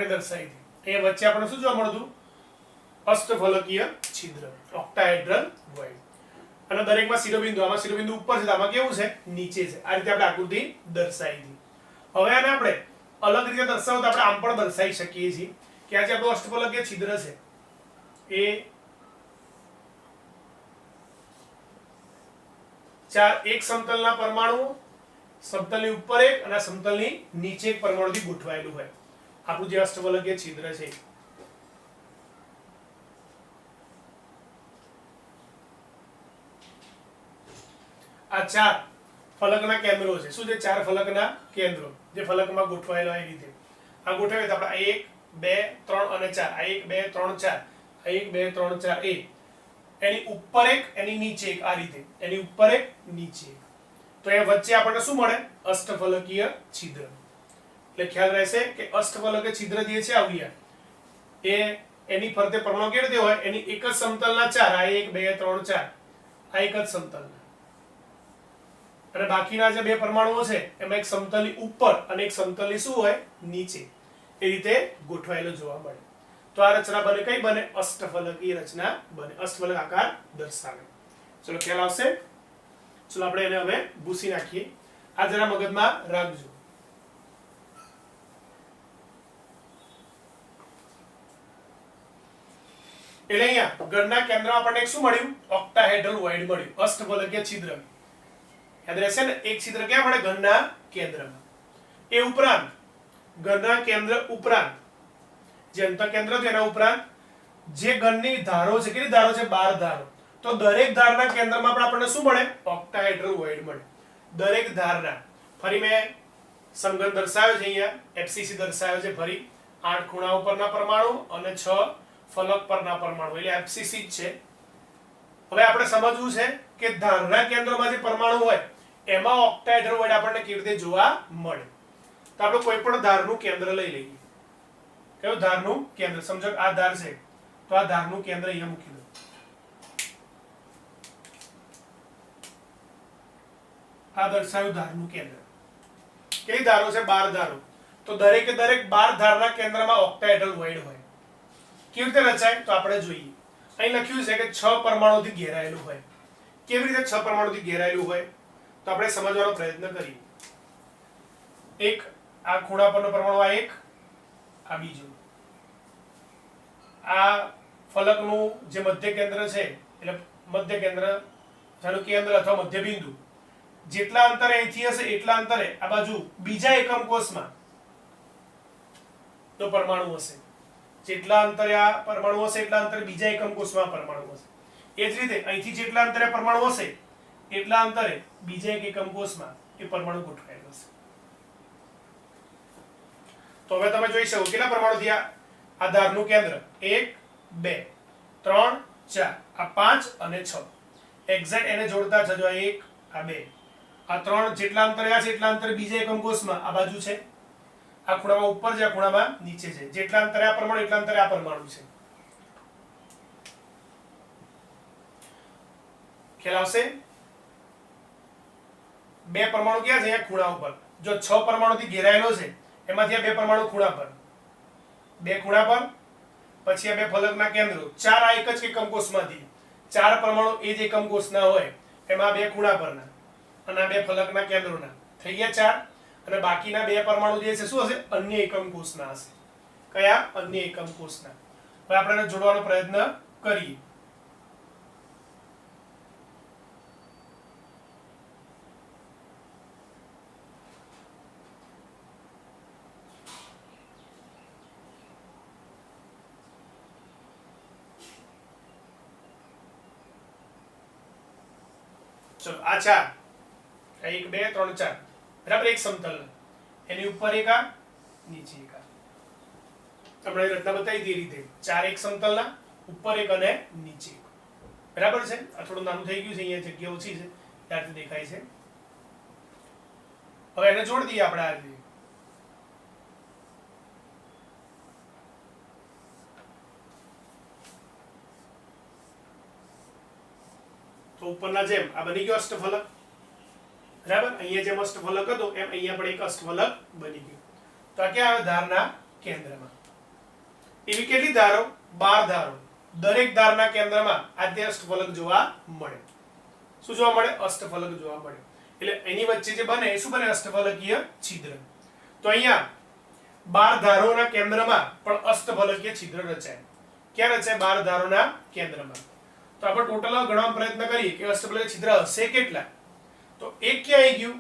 A: દર્શાવી હતી. એ વચ્ચે આપણે શું જોવા મળતું? અષ્ટફલકીય છિદ્ર, ઓક્ટાહેડ્રલ વોઇડ. અને દરેકમાં શિરોબિંદુ, આમાં શિરોબિંદુ ઉપર છે, આમાં કેવું છે? નીચે છે. આ રીતે આપણે આકૃતિ દર્શાવી હતી. હવે આને આપણે અલગ રીતે દર્શાવો તો આપણે આમ પણ દર્શાવી શકીએ છીએ કે આ જે આપણું અષ્ટફલકીય છિદ્ર છે એ એક સમતલના પરમાણુઓ સમતલની ઉપર એક અને સમતલની નીચે એક પરમાણુથી ગોઠવાયેલું હોય. આપણું જે અષ્ટફલકીય છિદ્ર છે આ 4 ફલકના કેન્દ્રો છે. શું છે? 4 ફલકના કેન્દ્રો જે ફલકમાં ગોઠવાયેલા એ રીતે આ ગોઠવે તો આપણે 1 2 3 અને 4 આ 1 2 3 4 આ 1 2 3 4 એની ઉપર એક એની નીચે એક આ રીતે એની ઉપર એક નીચે એક. તો એ વચ્ચે આપણને શું મળે? અષ્ટફલકીય છિદ્ર. એટલે ખ્યાલ રહેશે કે અષ્ટફલકીય છિદ્ર જે છે આવ્યા એ એની ફરતે પરમાણુ કેવી રીતે હોય? એની એક જ સમતલના 4 આ 1 2 3 4 આ એક જ સમતલના, અને બાકીના જે બે પરમાણુઓ છે એમાં એક સમતલની ઉપર અને એક સમતલની શું હોય? નીચે. એ રીતે ગોઠવાયેલો જોવા મળે. તો આ રચના બને કઈ બને? અષ્ટફલકીય રચના બને. અષ્ટફલક આકાર દર્શાવે. ચલો ખ્યાલ આવશે? ચલો આપણે એને હવે ભૂસી નાખીએ. આ જરા મગજમાં રાખજો. એટલે અહીંયા ઘનના કેન્દ્રમાં આપણને એક શું મળ્યું? ઓક્ટાહેડ્રલ વોઇડ મળ્યું, અષ્ટફલકીય છિદ્ર. યાદ રહેશે ને? એક છિદ્ર ક્યાં મળે? ઘનના કેન્દ્રમાં. એ ઉપરાંત ઘનના કેન્દ્ર ઉપરાંત જે અંતર કેન્દ્ર છે એના ઉપરાંત જે ઘનની ધારો છે, કેટલી ધારો છે? 12 ધારો. તો દરેક ધારના કેન્દ્રમાં પણ આપણને શું મળે? ઓક્ટાહેડ્રલ વોઇડ મળે. દરેક ધારના ફરી મેં સમઘન દર્શાવ્યો છે અહીંયા, FCC દર્શાવ્યો છે. ફરી 8 ખૂણા ઉપરના પરમાણુ અને 6 ફલક પરના પરમાણુ એટલે FCC જ છે. હવે આપણે સમજવું છે કે ધારના કેન્દ્રમાં જે પરમાણુ હોય એમાં ઓક્ટાહેડ્રલ વોઇડ આપણને કેવી રીતે જોવા મળે. તો આપણે કોઈ પણ ધારનું કેન્દ્ર લઈ લઈએ. કયું ધારનું કેન્દ્ર? સમજો આ ધાર છે તો આ ધારનું કેન્દ્ર અહીંયા મૂકી દો. આ દર્શાવ્યું ધારનું કેન્દ્ર. કેટલી ધારો છે? 12 ધારો. તો દરેકે દરેક 12 ધારના કેન્દ્રમાં ઓક્ટાહેડ્રલ વોઇડ હોય. કેવી રીતે રચાય? તો આપણે જોઈએ. અહીં લખ્યું છે કે 6 પરમાણુથી ઘેરાયેલું હોય. કેવી રીતે 6 પરમાણુથી ઘેરાયેલું હોય? તો આપણે સમજવાનો પ્રયત્ન કરીએ. એક આ ખૂણા પરનો પરમાણુ આ એક, આ બીજો. આ ફલકનું જે મધ્ય કેન્દ્ર છે એટલે મધ્ય કેન્દ્ર જેનું કેન્દ્ર અથવા મધ્ય બિંદુ જેટલા અંતરે અહીંથી હશે એટલા અંતરે આ બાજુ બીજા એકમ કોષમાં તો પરમાણુ હશે, જેટલા અંતરે આ પરમાણુ હશે એટલા અંતરે બીજા એકમ કોષમાં પરમાણુ હશે. એ જ રીતે અહીંથી જેટલા અંતરે પરમાણુ હશે એટલા અંતરે બીજા એક એકમ કોષમાં એ પરમાણુ ગોઠવાયેલો હશે. તો હવે તમે જોઈ શકો કેટલા પરમાણુ થયા. આ ધારનું કેન્દ્ર 1 2 3 4 આ 5 અને 6 એક્ઝેક્ટ એને જોડતા થજો. 1 આ 2 આ 3 જેટલા અંતરે આ છે એટલા અંતરે બીજા એકમ કોષમાં આ બાજુ છે, આ ખૂણામાં ઉપર છે, આ ખૂણામાં નીચે છે. જેટલા અંતરે આ પરમાણુ એટલા અંતરે આ પરમાણુ છે. ખ્યાલ આવશે. બે પરમાણુ ક્યાં છે? અહીંયા ખૂણા ઉપર. જો 6 પરમાણુથી ઘેરાયેલો છે એમાંથી આ બે પરમાણુ ખૂણા પર, બે ખૂણા પર, પછી આ બે ફલકના કેન્દ્રો. 4 આ એક જ એકમ કોષમાંથી 4 પરમાણુ એ જ એકમ કોષના હોય એમાં બે ખૂણા પરના અને આ બે ફલકના કેન્દ્રોના થઈ ગયા 4. અને બાકીના બે પરમાણુ જે છે શું હશે? અન્ય એકમ કોષના હશે. કયા? અન્ય એકમ કોષના. હવે આપણે એને જોડવાનો પ્રયત્ન કરીએ. ચલો આ 4 1 2 3 4 બરાબર એક સમતલ, એની ઉપર એક આ નીચે એક આ. આપણે રચના બતાવી તે રીતે 4 એક સમતલના, ઉપર એક અને નીચે એક. બરાબર છે. આ થોડું નાનું થઈ ગયું છે, અહીંયા જગ્યા ઓછી છે ત્યારથી દેખાય છે. હવે એને જોડી દઈએ આપણે આ રીતે. તો ઉપરના જેમ આ બની ગયો અષ્ટફલક. બરાબર. અહીંયા જેમ અષ્ટફલક હતો એમ અહીંયા પણ એક અષ્ટફલક બની ગયું. તો આ ક્યાં આવે? ધારના કેન્દ્રમાં. એવી કેટલી ધારો? 12 ધારો. દરેક ધારના કેન્દ્રમાં આ તે અષ્ટફલક જોવા મળે. શું જોવા મળે? અષ્ટફલક જોવા મળે. એટલે એની વચ્ચે જે બને એ શું બને? અષ્ટફલકીય છિદ્ર. તો અહીંયા 12 ધારોના કેન્દ્રમાં પણ અષ્ટફલકીય છિદ્ર રચાય. ક્યાં રચાય? 12 ધારોના કેન્દ્રમાં. તો આપણે ટોટલ ગણવાનો પ્રયત્ન કરીએ કે અષ્ટફલકીય છિદ્ર હશે કેટલા. તો એક ક્યાં આવી ગયું?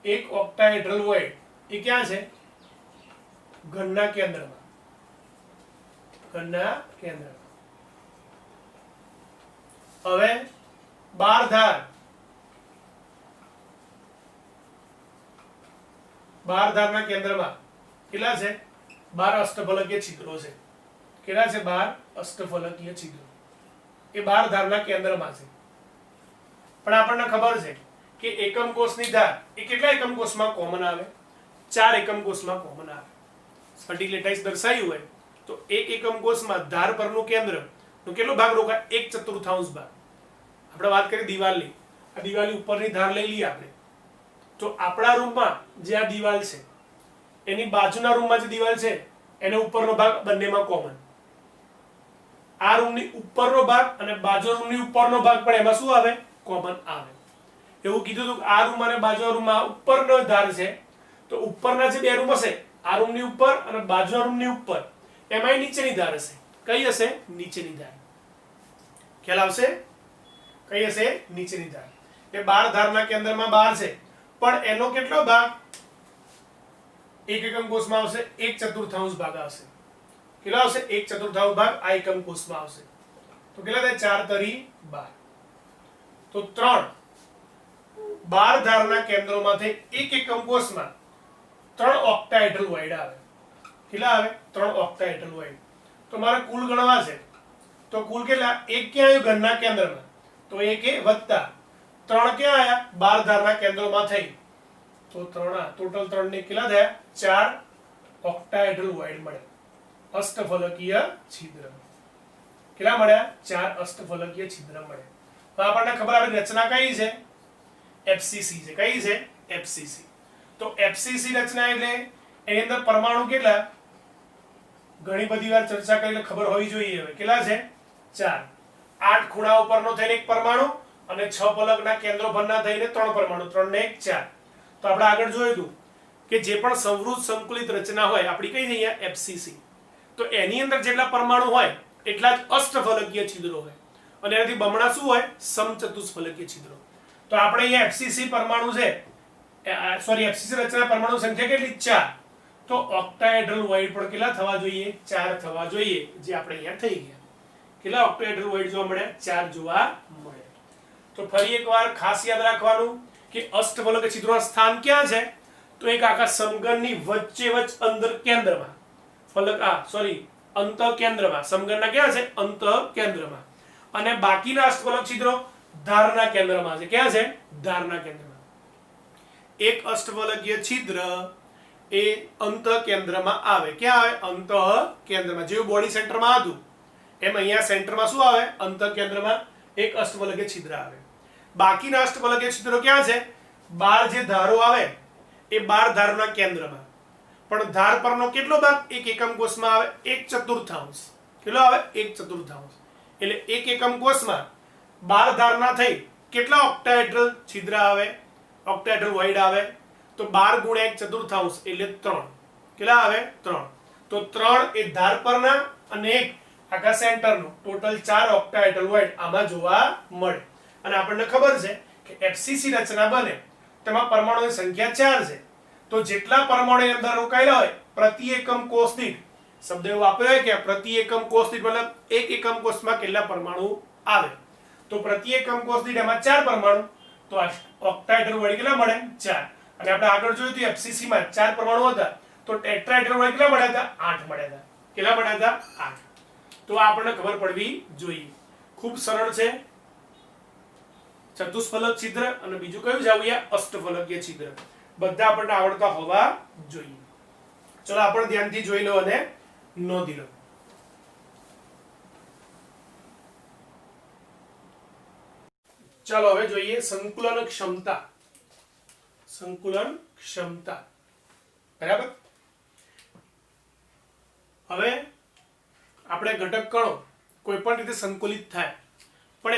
A: એક ઓક્ટાહેડ્રલ વોઇડ. એ ક્યાં છે? ઘનના કેન્દ્રમાં. ઘનના કેન્દ્રમાં. હવે 12 ધાર, 12 ધારના કેન્દ્રમાં કેટલા છે? 12 અષ્ટફલકીય છિદ્રો છે. કેટલા છે? 12 અષ્ટફલકીય છિદ્રો. એ 12 ધારના કેન્દ્રમાં છે. પણ આપણને ખબર છે કે એકમ કોષની ધાર એ કેટલા એકમ કોષમાં કોમન આવે? 4 એકમ કોષમાં કોમન આવે. સ્ફટિકલેટાઇઝ દર્શાવ્યું હોય તો એક એકમ કોષમાં ધાર પરનું કેન્દ્ર નો કેટલો ભાગ રોકાય? 1/4 ભાગ. આપણે વાત કરી દિવાલની. આ દિવાલની ઉપરની ધાર લઈ લઈએ આપણે. તો આપણા રૂમમાં જે આ દિવાલ છે એની બાજુના રૂમમાં જે દિવાલ છે એને ઉપરનો ભાગ બંનેમાં કોમન. આ રૂમની ઉપરનો ભાગ અને બાજુ રૂમની ઉપરનો ભાગ પણ એમાં શું આવે? કોમન આવે. એવું કીધું હતું કે આ રૂમ અને બાજુના રૂમમાં ઉપરનો ધાર છે તો ઉપરના જે બે રૂમ હશે આ રૂમની ઉપર અને બાજુના રૂમની ઉપર એમાં નીચેની ધાર હશે. કઈ હશે? નીચેની ધાર. ખ્યાલ આવશે? કઈ હશે? નીચેની ધાર. એ 12 ધારના કેન્દ્રમાં 12 છે પણ એનો કેટલો ભાગ એક એકમ કોષમાં આવશે? 1/4 ભાગ આવશે. કેટલા આવશે? 1/4 ભાગ આ એકમ કોષમાં આવશે. તો કેટલા થાય? 4 તરી 12. તો 3 12 ધારના કેન્દ્રોમાંથી એક એકમ કોષમાં 3 ઓક્ટાહેડ્રલ વોઇડ આવે. કેટલા આવે? 3 ઓક્ટાહેડ્રલ વોઇડ. તો મારે કુલ ગણવા છે. તો કુલ કેટલા? એક ક્યાં આવ્યું? ઘનના કેન્દ્રમાં. તો એક એ વત્તા 3 ક્યાં આયા? 12 ધારના કેન્દ્રોમાં થઈ. તો 3 ટોટલ 3 ને કેટલા થયા? 4 ઓક્ટાહેડ્રલ વોઇડ મળે. અષ્ટફલકીય છિદ્ર. કેટલા મળ્યા? 4 અષ્ટફલકીય છિદ્ર મળે. તો આપણને ખબર આપણી રચના કઈ છે? FCC છે. કઈ છે? FCC. તો FCC રચના એટલે એની અંદર પરમાણુ કેટલા? ઘણી બધી વાર ચર્ચા કરીને ખબર હોવી જોઈએ. હવે કેટલા છે? 4. 8 ખૂણા ઉપરનો થઈને એક પરમાણુ અને 6 ફલકના કેન્દ્રો પરના થઈને 3 પરમાણુ. 3 ને 1 4. તો આપણે આગળ જોયું હતું કે જે પણ સંવૃત સંકુલિત રચના હોય આપણી કઈ છે? અહીંયા FCC. તો એની અંદર જેટલા પરમાણુ હોય એટલા જ અષ્ટફલકીય છિદ્રો હોય અને એનાથી બમણા શું હોય? સમચતુષ્ફલકીય છિદ્રો. તો આપણે અહીંયા FCC પરમાણુ છે, સોરી FCC રચના પરમાણુ સંખ્યા કેટલી? 4. તો ઓક્ટાહેડ્રલ વોઇડ પણ કેટલા થવા જોઈએ? 4 થવા જોઈએ, જે આપણે અહીંયા થઈ ગયા. કેટલા ઓક્ટાહેડ્રલ વોઇડ જોવા મળ્યા? 4 જોવા મળ્યા. તો ફરી એકવાર ખાસ યાદ રાખવાનું કે અષ્ટફલક છિદ્રોના સ્થાન ક્યાં છે? તો એક આખા સમઘનની વચ્ચે વચ્ચ અંદર કેન્દ્રમાં અંત કેન્દ્રમાં. સમઘનના ક્યાં છે? અંત કેન્દ્રમાં. અને બાકીના અષ્ટફલક છિદ્રો ધારના કેન્દ્રમાં છે. ક્યાં છે? ધારના કેન્દ્રમાં. એક અષ્ટફલકીય છિદ્ર એ અંત કેન્દ્રમાં આવે. ક્યાં આવે? અંત કેન્દ્રમાં. જેવું બોડી સેન્ટરમાં હતું એમ અહીંયા સેન્ટરમાં શું આવે? અંત કેન્દ્રમાં એક અષ્ટફલકીય છિદ્ર આવે. બાકીના અષ્ટફલકીય છિદ્રો ક્યાં છે? 12 જે ધારો આવે એ 12 ધારના કેન્દ્રમાં. પણ ધાર પરનો કેટલો ભાગ? એક એકમ કોષમાં આવે 1/4. કેટલો આવે? 1/4. એટલે એક એકમ કોષમાં 12 ધારના થઈ કેટલા ઓક્ટાહેડ્રલ છિદ્ર આવે? ઓક્ટાહેડ્રલ વોઇડ આવે? તો 12 × 1/4 એટલે 3. કેટલા આવે? 3. તો 3 એ ધાર પરના અને એક આખા સેન્ટરનો, ટોટલ 4 ઓક્ટાહેડ્રલ વોઇડ આમાં જોવા મળે. અને આપણને ખબર છે કે એફસીસી રચના બને તેમાં પરમાણુની સંખ્યા 4 છે. તો જેટલા પરમાણુ અંદર રોકાયેલા હોય પ્રતિ એકમ કોષ દીઠ, શબ્દ એવો વાપર્યો હોય કે પ્રતિ એકમ કોષ દીઠ મતલબ એક એકમ કોષમાં કેટલા પરમાણુ આવે. તો પ્રતિ એકમ કોષ દીઠ એમાં 4 પરમાણુ, તો ઓક્ટાહેડ્રલ વોઇડ કેટલા મળે? 4. અને આપણે આગળ જોયું હતું એફસીસી માં 4 પરમાણુ હતા, તો ટેટ્રાહેડ્રલ વોઇડ કેટલા મળ્યા હતા? 8 મળ્યા હતા. કેટલા મળ્યા હતા? 8. તો આપણને ખબર પડવી જોઈએ. ખૂબ સરળ છે. ચતુષ્ફલક છિદ્ર અને બીજું કયું છે? આવું અષ્ટફલકીય છિદ્ર. બધા આપણને આવડતા હોવા જોઈએ. ચલો આપણે ધ્યાનથી જોઈ લો અને નોંધી લો. ચાલો હવે જોઈએ સંકુલન ક્ષમતા. સંકુલન ક્ષમતા. બરાબર. હવે આપણે ઘટક કણો કોઈ પણ રીતે સંકુલિત થાય પણ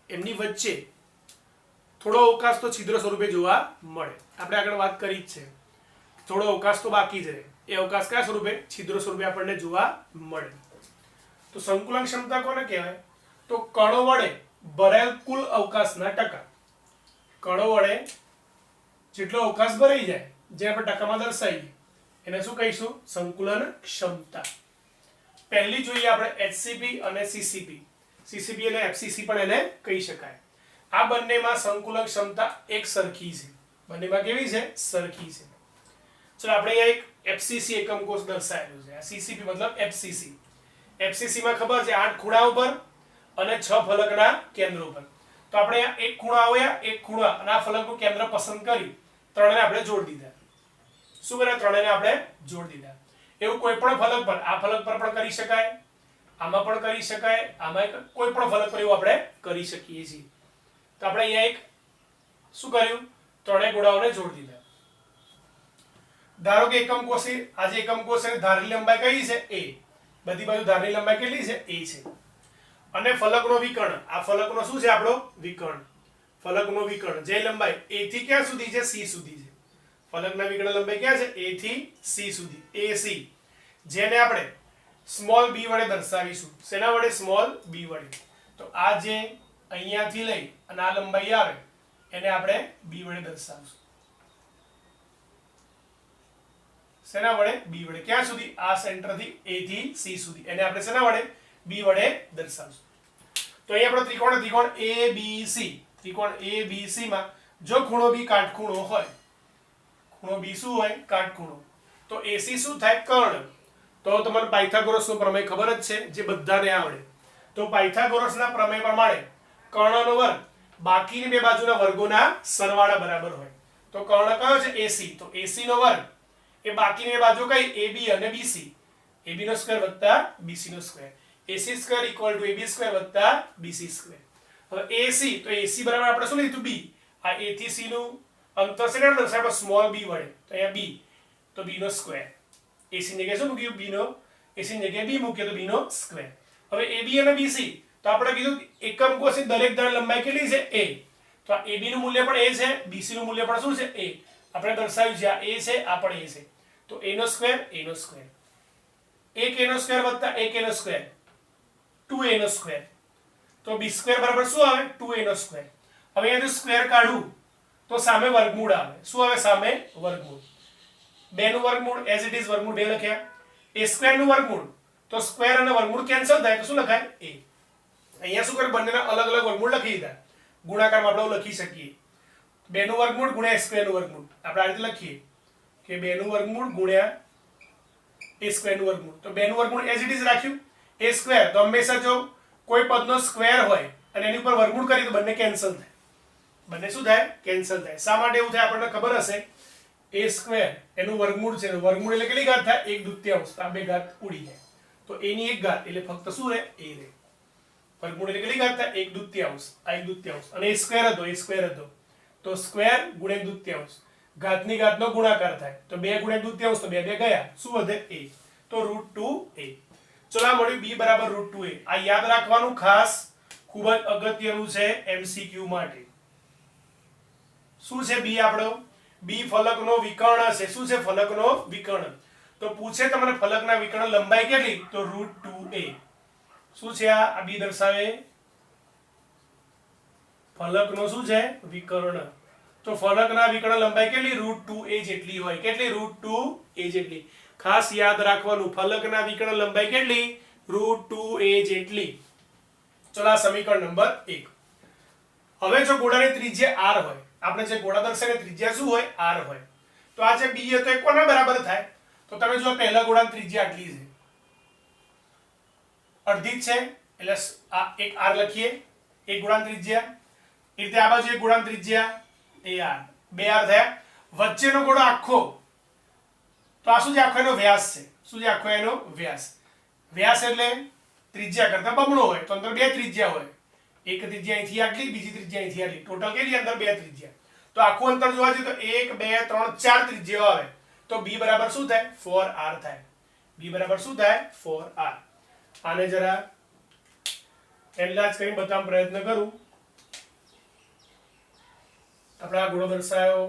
A: એમની વચ્ચે થોડો અવકાશ તો છિદ્ર સ્વરૂપે જોવા મળે. આપણે આગળ વાત કરી જ છે. થોડો અવકાશ તો બાકી છે. એ અવકાશ કયા સ્વરૂપે? છિદ્ર સ્વરૂપે આપણને જોવા મળે. તો સંકુલન ક્ષમતા કોને કહેવાય? તો કણો વડે ભરાયેલ કુલ અવકાશના ટકા. કણો વડે જેટલો અવકાશ ભરાઈ જાય, જે આપણે ટકામાં દર્શાવીએ, એને શું કહીશું? સંકુલન ક્ષમતા. પહેલી જોઈએ આપણે એચસીપી અને સીસીપી. સીસીપી એટલે એફસીસી પણ એને કહી શકાય. આ બંનેમાં સંકુલન ક્ષમતા એક સરખી છે. બંનેમાં કેવી છે? સરખી છે. ચલો આપણે અહીંયા એક એફસીસી એકમ કોષ દર્શાવેલું છે. આ સીસીપી મતલબ એફસીસી. એફસીસી માં ખબર છે 8 ખૂણા ઉપર અને 6 ફલકના કેન્દ્રો પર. તો આપણે અહીંયા એક ખૂણો આવ્યા, એક ખૂણા અને આ ફલકનું કેન્દ્ર પસંદ કરી ત્રણેને આપણે જોડી દીધા. શું કર્યા? ત્રણેને આપણે જોડી દીધા. એવું કોઈ પણ ફલક પર, આ ફલક પર પણ કરી શકાય, આમાં પણ કરી શકાય, આમાં કોઈ પણ ફલક પર એવું આપણે કરી શકીએ છીએ. તો આપણે અહીંયા એક શું કર્યું? ત્રણેય ગોળાઓને જોડી દીધા. ધારો કે એકમ કોષે, આજે એકમ કોષની ધારની લંબાઈ કઈ છે? a. બધી બાજુ ધારની લંબાઈ કેટલી છે? a છે. અને ફલકનો વિકર્ણ, આ ફલકનો શું છે? આપણો વિકર્ણ. ફલકનો વિકર્ણ જે લંબાઈ a થી ક્યાં સુધી છે? c સુધી છે. ફલકના વિકર્ણ લંબાઈ ક્યાં છે? a થી c સુધી. ac જેને આપણે સ્મોલ b વડે દર્શાવીશું. શેના વડે? સ્મોલ b વડે. તો આ જે અહીંયાથી લઈ અને આ લંબાઈ આવે એને આપણે b વડે દર્શાવીશું. શેના વડે? b વડે. ક્યાં સુધી? આ સેન્ટરથી a થી c સુધી. એને આપણે શેના વડે? b વડે દર્શાવીશું. તો અહીં આપણો ત્રિકોણ ABC. ત્રિકોણ ABC માં જો ખૂણો b કાટખૂણો હોય, ખૂણો b શું હોય? કાટખૂણો, તો AC શું થાય? કર્ણ. તો તમને પાયથાગોરસનો પ્રમેય ખબર જ છે, જે બધાને આવડે. તો પાયથાગોરસના પ્રમેય પ્રમાણે કર્ણનો વર્ગ બાકીની બે બાજુના વર્ગોના સરવાળા બરાબર હોય. તો કર્ણ કયો છે? AC. તો AC નો વર્ગ એ બાકીની બે બાજુ કઈ? AB અને BC. AB નો સ્ક્વેર વત્તા BC નો square. AC square equal to AB square વત્તા BC સ્ક્વેર. હવે AC, તો AC બરાબર આપણે શું લીધું? B. આ A થી C નું અંતર છે ને આપણે સ્મોલ b વડે. તો અહીંયા b, તો b નો સ્ક્વેર. AC ની જગ્યાએ શું મૂક્યું? b નો. AC ની જગ્યાએ b મૂક્યો તો b નો સ્ક્વેર. હવે AB અને BC, તો આપણે કીધું એકમ કોષની દરેક ધાર લંબાઈ કેટલી છે? a. તો આ AB નું મૂલ્ય પણ a છે, BC નું મૂલ્ય પણ શું છે? a. આપણે દર્શાવ્યું છે આ a છે, આ પણ a છે. તો a નો સ્ક્વેર, a નો સ્ક્વેર. 1a નો સ્ક્વેર વત્તા 1a નો સ્ક્વેર, 2a નો સ્ક્વેર. તો b સ્ક્વેર બરાબર શું આવે? 2a નો સ્ક્વેર. હવે અહીંયા જો સ્ક્વેર કાઢું તો સામે વર્ગમૂળ આવે. શું આવે? સામે વર્ગમૂળ. 2 નું વર્ગમૂળ એઝ ઇટ ઇઝ વર્ગમૂળ 2 લખ્યા. a સ્ક્વેર નું વર્ગમૂળ તો સ્ક્વેર અને વર્ગમૂળ કેન્સલ થાય તો શું લખાય a. અહીંયા શું કરે બંનેના અલગ અલગ વર્ગમૂળ લખી દીધા. ગુણાકારમાં આપણે લખી શકીએ 2 નું વર્ગમૂળ ગુણ્યા a સ્ક્વેર નું વર્ગમૂળ. આપણે આ રીતે લખીએ કે 2 નું વર્ગમૂળ ગુણ્યા a સ્ક્વેર નું વર્ગમૂળ. તો 2 નું વર્ગમૂળ એઝ ઇટ ઇઝ રાખ્યું. a સ્ક્વેર તો હંમેશા જો કોઈ પદનો સ્ક્વેર હોય અને એની ઉપર વર્ગમૂળ કરીએ તો બંને કેન્સલ થાય. બંને શું થાય કેન્સલ થાય. શા માટે એવું થાય આપણને ખબર હશે. a સ્ક્વેર એનું વર્ગમૂળ છે. વર્ગમૂળ એટલે કેટલી ઘાત થાય 1/2. આ બે ઘાત ઉડી જાય તો a ની 1 ઘાત એટલે ફક્ત શું રહે a રહે. વર્ગમૂળ એટલે કેટલી ઘાત થાય 1/2. આ 1/2 અને a સ્ક્વેર હતો તો સ્ક્વેર ગુણ્યા 1/2 ઘાતની ઘાતનો ગુણાકાર થાય તો 2 ગુણ્યા 1/2 તો 2 ગયા શું વધે a. તો √2a. ચલો આ મળ્યું b બરાબર √2a. આ યાદ રાખવાનું ખાસ ખૂબ જ અગત્યનું છે MCQ માટે. શું છે b આપણો b ફલકનો વિકર્ણ છે. શું છે ફલકનો વિકર્ણ. તો પૂછે તમને ફલકના વિકર્ણ લંબાઈ કેટલી તો √2a. શું છે આ b દર્શાવે ફલકનો શું છે વિકર્ણ. તો ફલકના વિકર્ણ લંબાઈ કેટલી √2a જેટલી હોય. કેટલી √2a જેટલી. ખાસ યાદ રાખવાનું ફલકના વિકર્ણ લંબાઈ કેટલી √2a જેટલી. ચલો આ સમીકરણ નંબર 1. હવે જો ગોળાની ત્રિજ્યા r હોય આપણે જે ગોળા દર્શાવે ત્રિજ્યા શું હોય r હોય તો આ જે b હતો એ કોના બરાબર થાય તો તમે જો પહેલા ગોળાની ત્રિજ્યા આટલી છે અડધી છે એટલે આ એક r લખીએ એક ગોળાની ત્રિજ્યા. એ રીતે આ બાજુ એક ગોળાની ત્રિજ્યા એ r બે r થયા. વચ્ચેનો ગોળો આખો તો આ શું છે આખો એનો વ્યાસ છે. શું છે આખો એનો વ્યાસ. વ્યાસ એટલે ત્રિજ્યા કરતા બમણો હોય તો અંદર બે ત્રિજ્યા હોય. એક ત્રિજ્યા અહીંથી આટલી બીજી ત્રિજ્યા અહીંથી આટલી ટોટલ કેટલી અંદર બે ત્રિજ્યા. તો આખું અંતર જોવા જઈએ તો 1 2 3 4 ત્રિજ્યાઓ આવે તો b બરાબર શું થાય 4r થાય. b બરાબર શું થાય 4r. આને જરા એનલાર્જ કરીને બતાવવાનો પ્રયત્ન કરું. આપણે આ ગોળો દર્શાવ્યો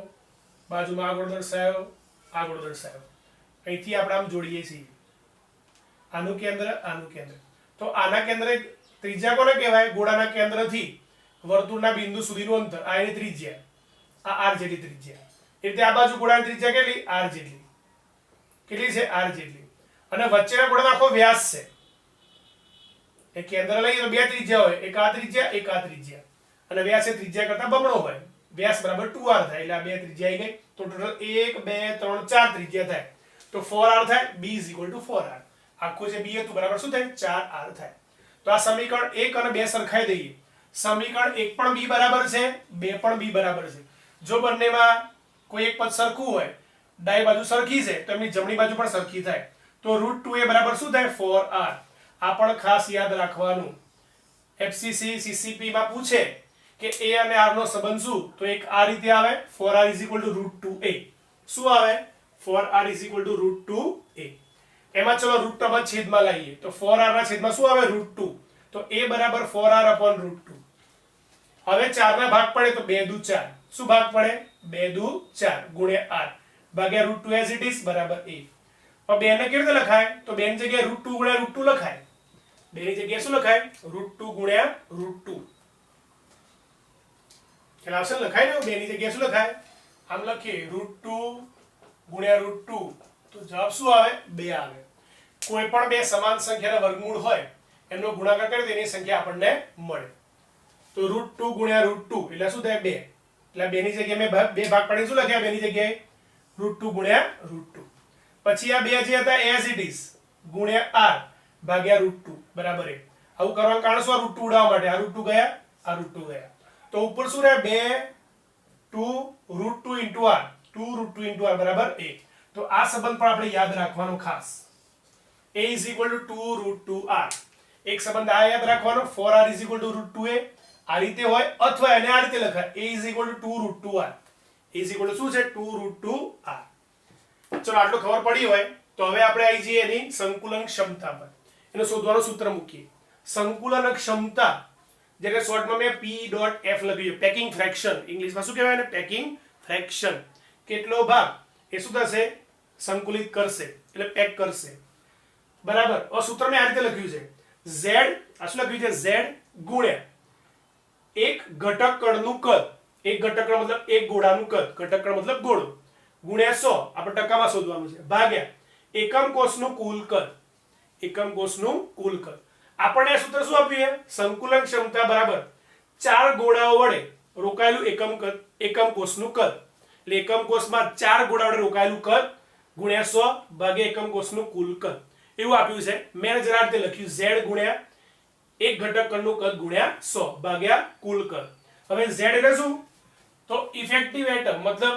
A: બાજુમાં આ ગોળો દર્શાવ્યો આ ગોળો દર્શાવ્યો અહીંથી આપણે આમ જોડીએ છીએ આનું કેન્દ્ર તો આના કેન્દ્રે ત્રિજ્યા કોને કહેવાય ગોળાના કેન્દ્રથી વર્તુળના બિંદુ સુધીનું અંતર આ એની ત્રિજ્યા આ r જેટલી ત્રિજ્યા. એ રીતે આ બાજુ ગોળાની ત્રિજ્યા કેટલી r જેટલી. કેટલી છે r જેટલી. અને વચ્ચેના ગોળાનો આખો વ્યાસ છે. એ કેન્દ્ર લઈએ તો બે ત્રિજ્યા હોય એક આ ત્રિજ્યા એક આ ત્રિજ્યા અને વ્યાસ એ ત્રિજ્યા કરતા બમણો હોય. વ્યાસ બરાબર 2r થાય એટલે આ બે ત્રિજ્યા આવી ગઈ તો ટોટલ 1 2 3 4 ત્રિજ્યા થાય તો 4r થાય b 4r. આખું જે b હતું બરાબર શું થાય 4r થાય. તો આ સમીકરણ 1 અને 2 સરખાઈ દઈએ. સમીકરણ 1 પણ b બરાબર છે 2 પણ b બરાબર છે. જો બંનેમાં કોઈ એક પદ સરખું હોય ડાબી બાજુ સરખી છે તો એમની જમણી બાજુ પણ સરખી થાય તો √2a બરાબર શું થાય 4r. આ પણ ખાસ યાદ રાખવાનું. FCC CCP માં પૂછે કે a અને r નો સંબંધ શું તો એક આ રીતે આવે 4r √2a. શું આવે 4r √2a. એમાં ચલો √2 છેદમાં લાવીએ તો 4r ના છેદમાં શું આવે √2 તો a બરાબર 4r √2. હવે 4 ના ભાગ પડે તો 2 દુ 4. શું ભાગ પડે 2 દુ 4 ગુણ્યા r ભાગ્યા √2 એઝ ઇટ ઇઝ બરાબર a. હવે 2 ને કેવી રીતે લખાય તો 2 ની જગ્યાએ √2 ગુણ્યા √2 લખાય. 2 ની જગ્યાએ શું લખાય √2 ગુણ્યા √2. એટલે આવશે લખાય ને 2 ની જગ્યાએ શું લખાય આમ લખીએ √2 ગુણ્યા √2 તો જવાબ શું આવે 2 આવે. કોઈ પણ બે સમાન સંખ્યાના વર્ગમૂળ હોય એનો ગુણાકાર કરીએ તો એની સંખ્યા આપણને મળે. તો √2 ગુણ્યા √2 એટલે શું થાય 2. એટલે 2 ની જગ્યાએ મેં બે ભાગ પાડીને શું લખ્યા 2 ની જગ્યાએ √2 ગુણ્યા √2. પછી આ બે જે હતા એઝ ઇટ ઇઝ ગુણ્યા r ભાગ્યા √2 બરાબર 1. આવું કરવાનું કારણ શું આ √2 ઉડાવવા માટે આ √2 ગયા આ √2 ગયા તો ઉપર શું રહે 2 2 √2 * r 2 √2 * r બરાબર 1. તો આ સંબંધ પણ આપણે યાદ રાખવાનો ખાસ. a = 2 √2r. એક સંબંધ આ યાદ રાખવાનો 4r = √2a. આ રીતે હોય અથવા એને આ રીતે લખાય a = 2 √2r. a = શું છે 2 √2r. ચલો આટલું ખબર પડી હોય તો હવે આપણે આવી જઈએ એની સંકુલન ક્ષમતા પર. એનો શોધવાનું સૂત્ર મૂકીએ. સંકુલન ક્ષમતા જેને શોર્ટમાં મેં P.F લખ્યું પેકિંગ ફ્રેક્શન. ઇંગ્લિશમાં શું કહેવાય ને પેકિંગ ફ્રેક્શન. કેટલો ભાગ એ શું થશે સંકુલિત કરશે એટલે પેક કરશે બરાબર. હવે સૂત્ર મેં આ રીતે લખ્યું છે z આ શું લખ્યું છે z ગુણ્યા એક ઘટક કણનું કદ. એક ઘટક કણ મતલબ એક ગોળાનું કદ. ઘટક કણ મતલબ ગોળો ગુણ્યા 100 આપણે ટકામાં શોધવાનું છે ભાગ્યા એકમ કોષનું કુલ કદ. એકમ કોષનું કુલ કદ આપણને આ સૂત્ર શું આપ્યું છે? સંકુલન ક્ષમતા બરાબર 4 ગોળાઓ વડે રોકાયેલું એકમ કોષનું કદ. એટલે એકમ કોષમાં 4 ગોળા વડે રોકાયેલું કદ ગુણ્યા 100 ભાગ્યા એકમ કોષનું કુલ કદ એવું આપ્યું છે. મેં જરા રીતે લખ્યું z ગુણ્યા એક ઘટક કણનું કદ ગુણ્યા 100 ભાગ્યા કુલ કદ. હવે z એટલે શું? તો ઇફેક્ટિવ એટમ મતલબ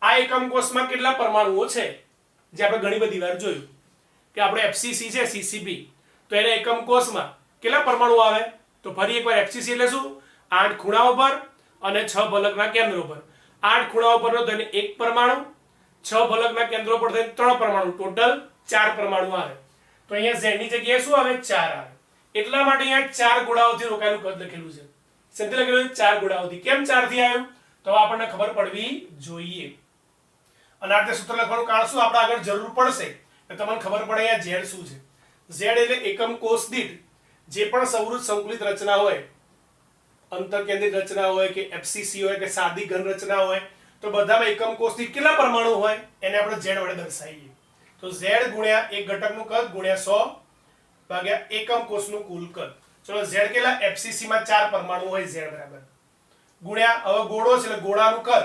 A: આ એકમ કોષમાં કેટલા પરમાણુઓ છે જે આપણે ઘણી બધી વાર જોયું કે આપણે FCC છે CCP તો એના એકમ કોષમાં કેટલા પરમાણુ આવે? તો ફરી એકવાર FCC એટલે શું? 8 ખૂણાઓ પર અને 6 ભલકના કેન્દ્રો પર. 8 ખૂણાઓ પરનો થઈને 1 પરમાણુ, 6 ભલકના કેન્દ્રો પર થઈને 3 પરમાણુ, ટોટલ 4 પરમાણુ આવે. તો અહીંયા z ની જગ્યાએ શું આવે? 4 આવે. એટલા માટે અહીંયા 4 ગોળાઓથી રોકાયેલું કદ લખેલું છે. શેથી લખેલું છે? 4 ગોળાઓથી. કેમ 4 થી આવ્યું? તો આપણને ખબર પડવી જોઈએ. અને આ સૂત્ર લખવાનું કારણ શું? આપણે આગળ જરૂર પડશે તો તમને ખબર પડે અહીંયા z શું છે. z એટલે એકમ કોષ દીઠ જે પણ સૌરૃત સંકુલિત રચના હોય, અંતરકેન્દ્રિત રચના હોય કે FCC હોય કે સાદી ઘન રચના હોય તો બધામાં એકમ કોષ દીઠ કેટલા પરમાણુ હોય એને આપણે z વડે દર્શાવીએ. તો z ગુણ્યા એક ઘટકનું કદ ગુણ્યા 100 ભાગ્યા એકમ કોષનું કુલ કદ. ચલો z કેટલા? FCC માં 4 પરમાણુ હોય z બરાબર ગુણ્યા હવે ગોળો છે એટલે ગોળાનું કદ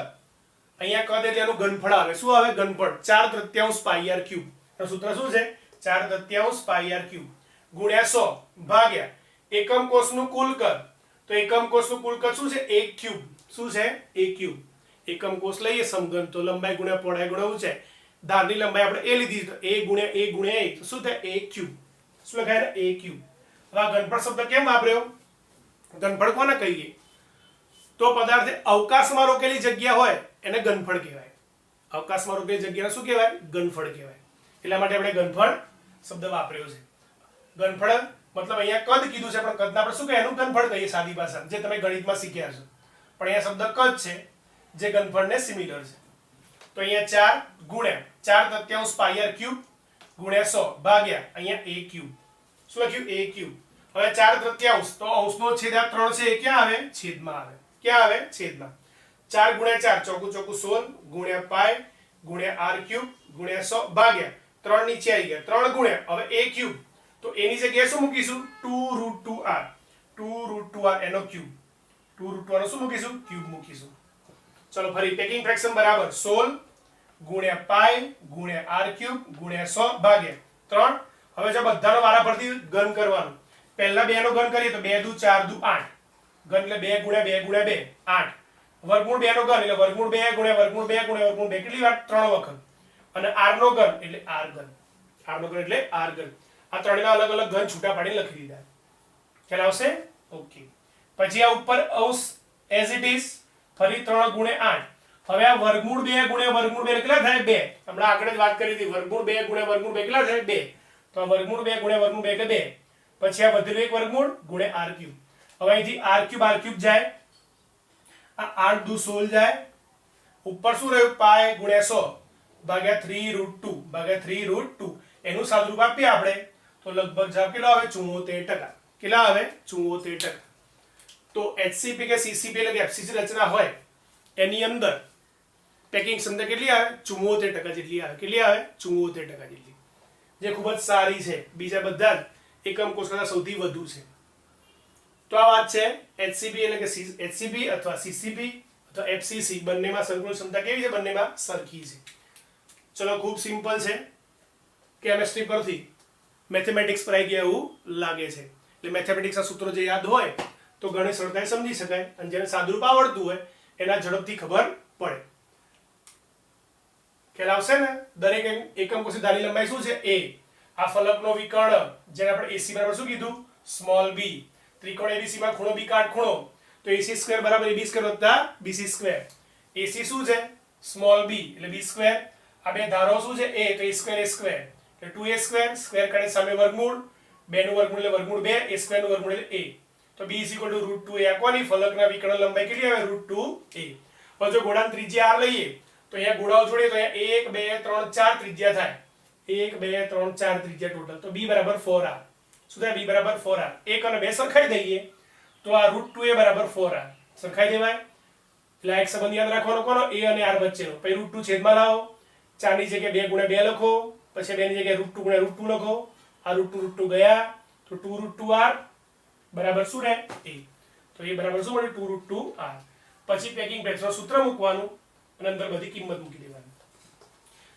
A: અહીંયા કદ એટલે એનું ઘનફળ આવે. શું આવે? ઘનફળ 4/3 પાઈ r ક્યુબ. એનું સૂત્ર શું છે? 4/3 પાઈ r ક્યુબ ગુણ્યા 100 ભાગ્યા એકમ કોષનું કુલ કદ. તો એકમ કોષનું કુલ કદ શું છે? 1 ક્યુબ. શું છે? 1 ક્યુબ. એકમ કોષ લઈએ સમઘન તો લંબાઈ ગુણ્યા પહોળાઈ ગુણ્યા ઊંચાઈ. ધારની લંબાઈ આપણે a લીધી તો a ગુણ્યા a ગુણ્યા a તો શું થાય? 1 ક્યુબ. શું લખાય? 1 ક્યુબ. હવે આ ઘનફળ શબ્દ કેમ વાપર્યો? ઘનફળ કોને કહીએ? તો પદાર્થે અવકાશમાં રોકેલી જગ્યા હોય એને ઘનફળ કહેવાય. અવકાશમાં રોકેલી જગ્યાને શું કહેવાય? ઘનફળ કહેવાય. એટલા માટે આપણે ઘનફળ શબ્દ વાપર્યો છે. ઘનફળ મતલબ અહીંયા કદ કીધું છે પણ કદને આપણે શું કહીએ? એનું ઘનફળ કહીએ સાદી ભાષામાં, જે તમે ગણિતમાં શીખ્યા છો. પણ અહીંયા શબ્દ કદ છે જે ઘનફળને સિમિલર છે. તો અહીંયા 4 ગુણ્યા 4/3 પાઈ r ક્યુબ ગુણ્યા 100 ભાગ્યા અહીંયા a ક્યુબ. શું લખ્યું? a cube. હવે 4/3 તો અંશનો છેદ આ 3 છે એ ક્યાં આવે? છેદમાં આવે. ક્યાં આવે? છેદમાં. 4 ગુણ્યા 4 ચોકું ચોકું 16 ગુણ્યા પાઈ ગુણ્યા r ક્યુબ ગુણ્યા 100 ભાગ્યા 3 નીચે આવી ગયા 3 ગુણ્યા હવે a ક્યુબ. તો એની જગ્યાએ શું મૂકીશું? 2√2r. 2√2r એનો ક્યુબ. 2√2r નો શું મૂકીશું? ક્યુબ મૂકીશું. ચલો ફરી પેકિંગ ફ્રેક્શન બરાબર 16 ગુણ્યા પાઈ ગુણ્યા r ક્યુબ ગુણ્યા 100 ભાગ્યા 3. હવે જો બધાનો વારાફરતી ઘન કરવાનું. પહેલા 2 નો ઘન કરીએ તો 2 દુ 4 દુ 8. ઘન એટલે 2 ગુણ્યા 2 ગુણ્યા 2 8. વર્ગમૂળ 2 નો ઘન એટલે વર્ગમૂળ 2 ગુણ્યા વર્ગમૂળ 2 ગુણ્યા વર્ગમૂળ 2 કેટલી વાર? 3 વખત. અને r નો ઘન એટલે r ઘન. r નો ઘન એટલે r ઘન. આ ત્રણેના અલગ અલગ ઘન છૂટા પાડીને લખી દીધા. ખ્યાલ આવશે? ઓકે. પછી આ ઉપર અંશ એઝ ઇટ ઇઝ ફરી 3 ગુણ્યા 8. હવે આ વર્ગમૂળ 2 ગુણ્યા વર્ગમૂળ 2 કેટલા થાય? 2. હમણાં આગળ જ વાત કરી હતી વર્ગમૂળ 2 ગુણ્યા વર્ગમૂળ 2 કેટલા થાય? 2. તો આ વર્ગમૂળ 2 ગુણ્યા વર્ગમૂળ 2 એટલે 2. પછી આ વધેલું એક વર્ગમૂળ ગુણ્યા r ક્યુબ. હવે અહીંથી r ક્યુબ જાય. આ 8 દુ 16 જાય. ઉપર શું રહ્યું? પાઈ ગુણ્યા 100 ભાગ્યા 3√2 ભાગ્યા 3√2. એનું સાદુરૂપ આપીએ આપણે તો લગભગ જવાબ કેટલો આવે? 74%. કેટલા આવે? 74%. તો HCP કે CCP એટલે કે FCC રચના હોય એની અંદર પેકિંગ ક્ષમતા કેટલી આવે? 74% જેટલી આવે. કેટલી આવે? 74% જેટલી. જે ખૂબ જ સારી છે. બીજા બધા જ એકમ કોષ કરતા સૌથી વધુ છે. તો આ વાત છે HCP એટલે કે HCP અથવા CCP અથવા FCC બંનેમાં સંકુલ ક્ષમતા કેવી છે? બંનેમાં સરખી છે. ચલો ખૂબ સિમ્પલ છે. કેમિસ્ટ્રી પરથી મેથેમેટિક્સ પર આવી ગયા એવું લાગે છે. એટલે મેથેમેટિક્સના સૂત્રો જે યાદ હોય તો ઘણી સરળતાથી સમજી શકાય અને જેને સાદુરૂપ આવડતું હોય એના ઝડપથી ખબર પડે. ખ્યાલ આવશે ને? દરેક એકમ કોષની ધારની લંબાઈ શું છે? a. આ ફલકનો વિકર્ણ જેને આપણે AC બરાબર શું કીધું? Small b. ત્રિકોણ ABC માં ખૂણો b કાટખૂણો તો AC² બરાબર AB² વત્તા BC². AC શું છે? સ્મોલ b એટલે b². આ બે ધારો શું છે? a તો a² a² એટલે 2a². સ્ક્વેર કાઢી સામે વર્ગમૂળ 2 નું વર્ગમૂળ એટલે વર્ગમૂળ 2 a² નું વર્ગમૂળ એટલે a. તો b √2a. આ કોની ફલકના વિકર્ણ લંબાઈ કેટલી આવે? √2a. હવે જો ગોળાની ત્રિજ્યા r લઈએ તો અહીંયા ગોળાઓ જોડીએ તો અહીંયા 1 2 3 4 ત્રિજ્યા થાય. 1 2 3 4 ત્રિજ્યા ટોટલ. તો b બરાબર 4r. શું થાય? b બરાબર 4r. 1 અને 2 સરખાઈ દઈએ તો આ √2a બરાબર 4r સરખાઈ દેવાય. એટલે આ એક સંબંધ યાદ રાખવાનો કોનો a અને r વચ્ચેનો. પછી √2 છેદમાં લાવો, 4 ની જગ્યાએ 2 × 2 લખો, પછી 2 ની જગ્યાએ √2 × √2 લખો. આ √2 ગયા તો 2√2r બરાબર શું રહે a. તો એ બરાબર શું મળે 2√2r. પછી પેકિંગ ફ્રેક્શનનું સૂત્ર મૂકવાનું અને અંદર બધી કિંમત મૂકી દેવાની.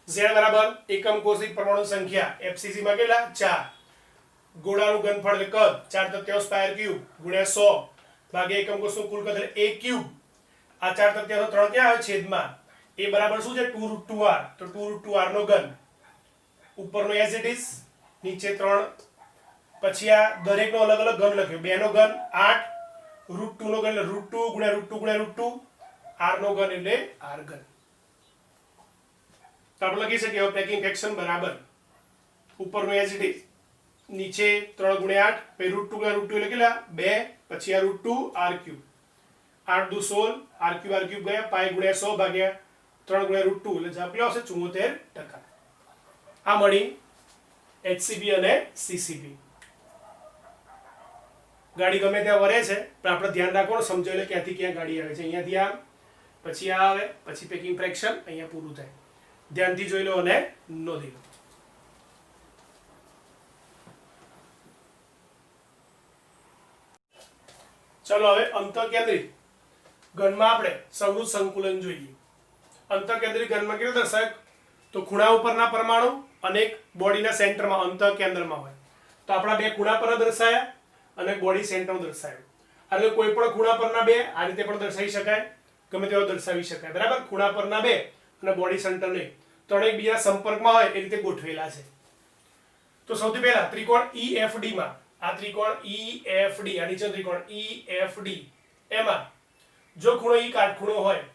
A: z બરાબર એકમ કોષિક પરમાણુ સંખ્યા FCC માં કેટલા 4, ગોળાનું ઘનફળ એટલે કદ 4 તૃતીયાંશ પાયર ક્યુબ ગુણ્યા 100 ભાગ્યા એકમ કોષનું કુલ કદ એટલે a ક્યુબ. આ 4 તૃતીયાંશ 3 ક્યાં આવે છેદમાં. a બરાબર શું છે 2√2r. તો 2√2r નો ઘન ઉપરનો એઝ ઇટ ઇઝ, નીચે 3, પછી આ દરેકનો અલગ અલગ ઘન લખ્યો. 2 નો ઘન 8, √2 નો ઘન એટલે √2 ગુણ્યા √2 ગુણ્યા √2, r નો ઘન એટલે r ઘન. તો આપણે લખી શકીએ હવે પેકિંગ ફ્રેક્શન બરાબર ઉપરનો એઝ ઇટ ઇઝ, નીચે 3 ગુણ્યા 8, પછી √2 ગુણ્યા √2 એટલે કેટલા 2, પછી આ √2 r ક્યુબ, 8 દુ 16, r ક્યુબ ગયા, પાઈ ગુણ્યા 100 ભાગ્યા 3 ગુણ્યા √2 એટલે જવાબ કેટલો આવશે 74%. આ મળી HCB અને CCB. ગાડી ગમે ત્યાં વરે છે પણ આપણે ધ્યાન રાખવાનું, સમજો એટલે ક્યાંથી ક્યાં ગાડી આવે છે. અહીંયાથી આ, પછી આ આવે, પછી પેકિંગ ફ્રેક્શન અહીંયા પૂરું થાય. ધ્યાનથી જોઈ લો અને નોંધી લો. ચલો હવે અંતઃકેન્દ્રિત ઘનમાં આપણે સંવૃત સંકુલન જોઈએ. અંતઃકેન્દ્રિત ઘનમાં કેવું દર્શાય તો ખૂણા ઉપરના પરમાણુ અનેક બોડીના સેન્ટરમાં અંતઃકેન્દ્રમાં હોય. તો આપણા બે ખૂણા પર દર્શાયા અને બોડી સેન્ટરમાં દર્શાયું. એટલે કોઈ પણ ખૂણા પરના બે આ રીતે પણ દર્શાવી શકાય, ગમે તેવો દર્શાવી શકાય. બરાબર, ખૂણા પરના બે અને બોડી સેન્ટર નહીં, ત્રણેય બીજા સંપર્કમાં હોય એ રીતે ગોઠવેલા છે. તો સૌથી પહેલા ત્રિકોણ EFD માં, આ ત્રિકોણ EFD, આ નીચેનો ત્રિકોણ EFD, એમાં જો ખૂણો E કાટખૂણો હોય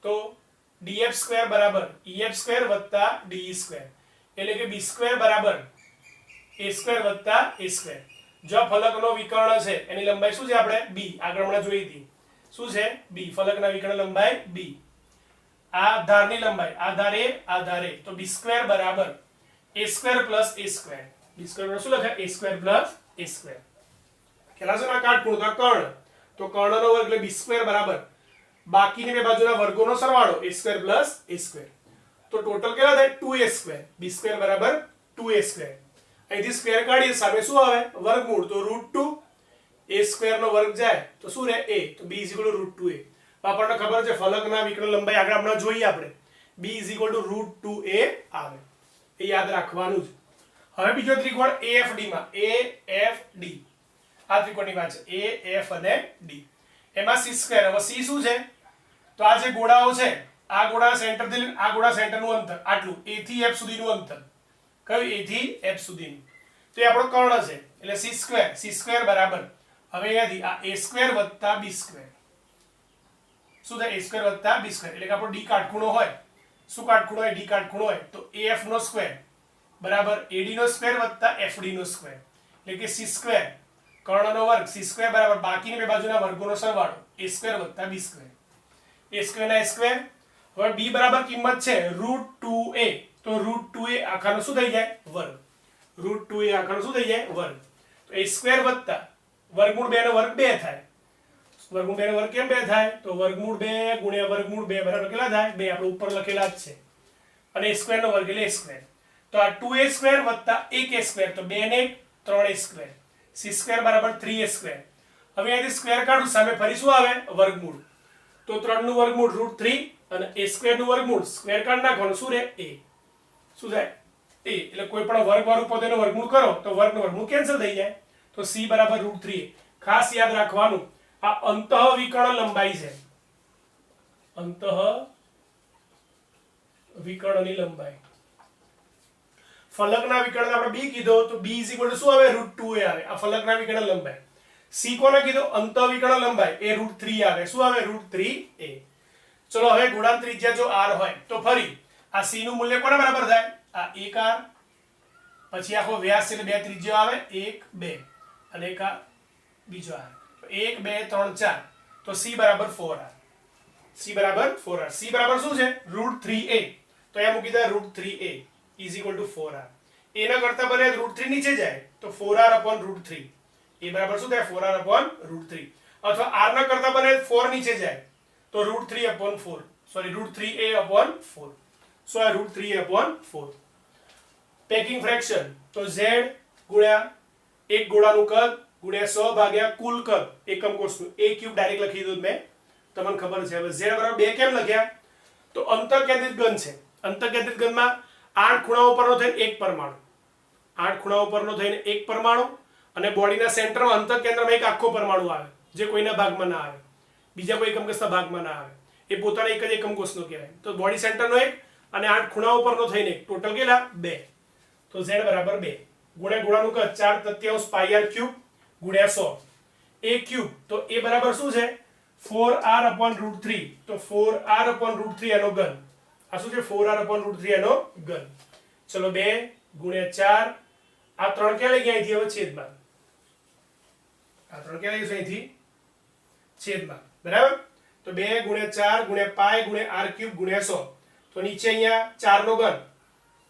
A: તો df² બરાબર EF² + DE², એટલે કે b² બરાબર a² + a². જો ફલકનો વિકર્ણ છે એની લંબાઈ શું છે આપણે b, આગળ હમણાં જોઈ હતી શું છે b, ફલકના વિકર્ણ લંબાઈ b. આ ધારની લંબાઈ, આ ધારે તો b² બરાબર a² + a². b² શું લખાય a² + a². કેટલા છે આ કાટખૂણો તો કર્ણ, તો કર્ણનો વર્ગ એટલે b² બરાબર બાકીની બે બાજુના વર્ગોનો સરવાળો a² + a². તો ટોટલ કેટલા થાય 2a². b² બરાબર 2a². અહીંથી સ્ક્વેર કાઢીએ સામે શું આવે વર્ગમૂળ, તો √2 a² નો વર્ગ જાય તો શું રહે a, તો b = √2a. આપણને ખબર છે ફલકના વિકર્ણ લંબાઈ આગળ હમણાં જોઈએ આપણે, b = √2a આવે, એ યાદ રાખવાનું જ. હવે બીજો ત્રિકોણ AFD માં, AFD આ ત્રિકોણની વાત છે AF અને D. એમાં c², હવે c શું છે તો આ જે ગોળાઓ છે, આ ગોળા સેન્ટરથી લઈને આ ગોળા સેન્ટરનું અંતર આટલું, a થી f સુધીનું અંતર, કયું a થી f સુધીનું. તો એ આપણો કર્ણ છે એટલે c² બરાબર હવે અહીંયાથી આ a² + b², શું થાય a² + b², એટલે કે આપણો d કાટખૂણો હોય, શું કાટખૂણો હોય d કાટખૂણો હોય તો af નો સ્ક્વેર બરાબર ad નો સ્ક્વેર + fd નો સ્ક્વેર, એટલે કે c² કર્ણનો વર્ગ c² બરાબર બાકીની બે બાજુના વર્ગોનો સરવાળો a² + b². a² ના a². હવે b બરાબર કિંમત છે √2a, તો √2a આખાનો શું થઈ જાય વર્ગ, √2a આખાનો શું થઈ જાય વર્ગ. તો a² + વર્ગમૂળ 2 નો વર્ગ 2 થાય. વર્ગમૂળ 2 નો વર્ગ કેમ 2 થાય તો વર્ગમૂળ 2 ગુણ્યા વર્ગમૂળ 2 બરાબર કેટલા થાય 2, આપણે ઉપર લખેલા જ છે, અને a² નો વર્ગ એટલે a². તો આ 2a² + 1a², તો 2 ને 3a², c² બરાબર 3a². હવે અહીંથી સ્ક્વેર કાઢું સામે ફરી શું આવે વર્ગમૂળ, તો 3 નું વર્ગમૂળ √3 અને a² નું વર્ગમૂળ સ્ક્વેર કાઢી નાખવાનું, શું રહે a, શું થાય a. એટલે કોઈ પણ વર્ગવાળું પદ એનો વર્ગમૂળ કરો તો વર્ગનું વર્ગમૂળ કેન્સલ થઈ જાય, તો c બરાબર √3a. ખાસ યાદ રાખવાનું આ અંતઃવિકર્ણ લંબાઈ છે, અંતઃવિકર્ણની લંબાઈ. ફલકના વિકર્ણ આપણે b કીધો તો b = શું આવે √2a આવે, આ ફલકના વિકર્ણ લંબાઈ. c કોને કીધો અંતઃવિકર્ણ લંબાઈ, એ √3 આવે, શું આવે √3a. ચલો હવે ગોળાની ત્રિજ્યા જો r હોય તો ફરી આ c નું મૂલ્ય કોના બરાબર થાય, આ 1r, પછી આખો વ્યાસ એટલે બે ત્રિજ્યા આવે 1 2 અને એક આ બીજો r, 1 2 3 4, તો c બરાબર 4r. c બરાબર 4r. c બરાબર શું છે √3a, તો અહીંયા મૂકી દે √3a = 4r. a ના કરતા બને √3 નીચે જાય તો 4r/√3, a બરાબર શું થાય 4r/√3. અથવા r ના કરતા બને 4 નીચે જાય તો √3/4 સોરી √3a/4 સો આ √3a/4 પેકિંગ ફ્રેક્શન તો z ગુણ્યા એક ગોળાનું કદ ગુણ્યા 100 ભાગ્યા કુલ કદ એકમ કોષનું a ક્યુબ ડાયરેક્ટ લખી દીધું મેં તમને ખબર છે હવે z બરાબર 2 કેમ લખ્યા તો અંતઃકેન્દ્રિત ઘન છે અંતઃકેન્દ્રિત ઘનમાં 8 ખૂણાઓ પરનો થઈને એક પરમાણુ 8 ખૂણાઓ પરનો થઈને એક પરમાણુ અને બોડીના સેન્ટરમાં અંતઃકેન્દ્રમાં એક આખો પરમાણુ આવે જે કોઈના ભાગમાં ના આવે બીજા કોઈ એકમ કોષના ભાગમાં ના આવે એ પોતાના એક જ એકમ કોષનો કહેવાય તો બોડી સેન્ટરનો એક અને 8 ખૂણાઓ પરનો થઈને ટોટલ કેટલા 2 તો z બરાબર 2 ગુણ્યા ગોળાનું કદ 4/3 પાઈ r ક્યુબ ગુણ્યા 100 a ક્યુબ તો a બરાબર શું છે 4r/√3 તો 4r/√3 એનો ઘન આ શું છે 4r/√3 એનો ઘન ચલો 2 ગુણ્યા 4 આ 3 ક્યાં લઈ ગયા અહીંથી હવે છેદમાં આ 3 ક્યાં લઈ જશે અહીંથી છેદમાં બરાબર તો 2 ગુણ્યા 4 ગુણ્યા પાઈ ગુણ્યા r ક્યુબ ગુણ્યા 100 તો નીચે અહીંયા 4 નો ઘન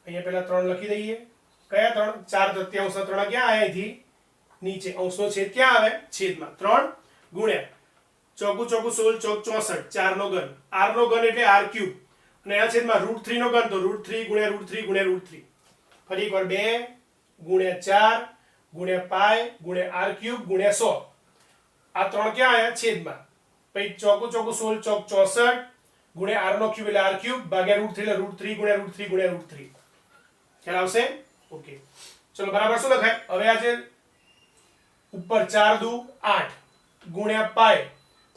A: અહીંયા પહેલા 3 લખી દઈએ કયા 3 4/3 ક્યાં આવે અહીંથી નીચે અંશનો છેદ ક્યાં આવે છેદમાં 3 ગુણ્યા ચોકુ ચોકુ 16 ચોક 64 4 નો ઘન r નો ઘન એટલે r ક્યુબ અને આ છેદમાં √3 નો ઘન તો √3 ગુણ્યા √3 ગુણ્યા √3 ફરી એકવાર 2 ગુણ્યા 4 ગુણ્યા પાઈ ગુણ્યા r ક્યુબ ગુણ્યા 100 આ 3 ક્યાં આયા છેદમાં પછી ચોકુ ચોકુ 16 ચોક 64 ગુણ્યા r નો ક્યુબ એટલે r ક્યુબ ભાગ્યા √3 એટલે √3 ગુણ્યા √3 ખ્યાલ આવશે ઓકે ચલો બરાબર શું લખાય હવે આ જે ઉપર 4 દુ 8 ગુણ્યા પાઈ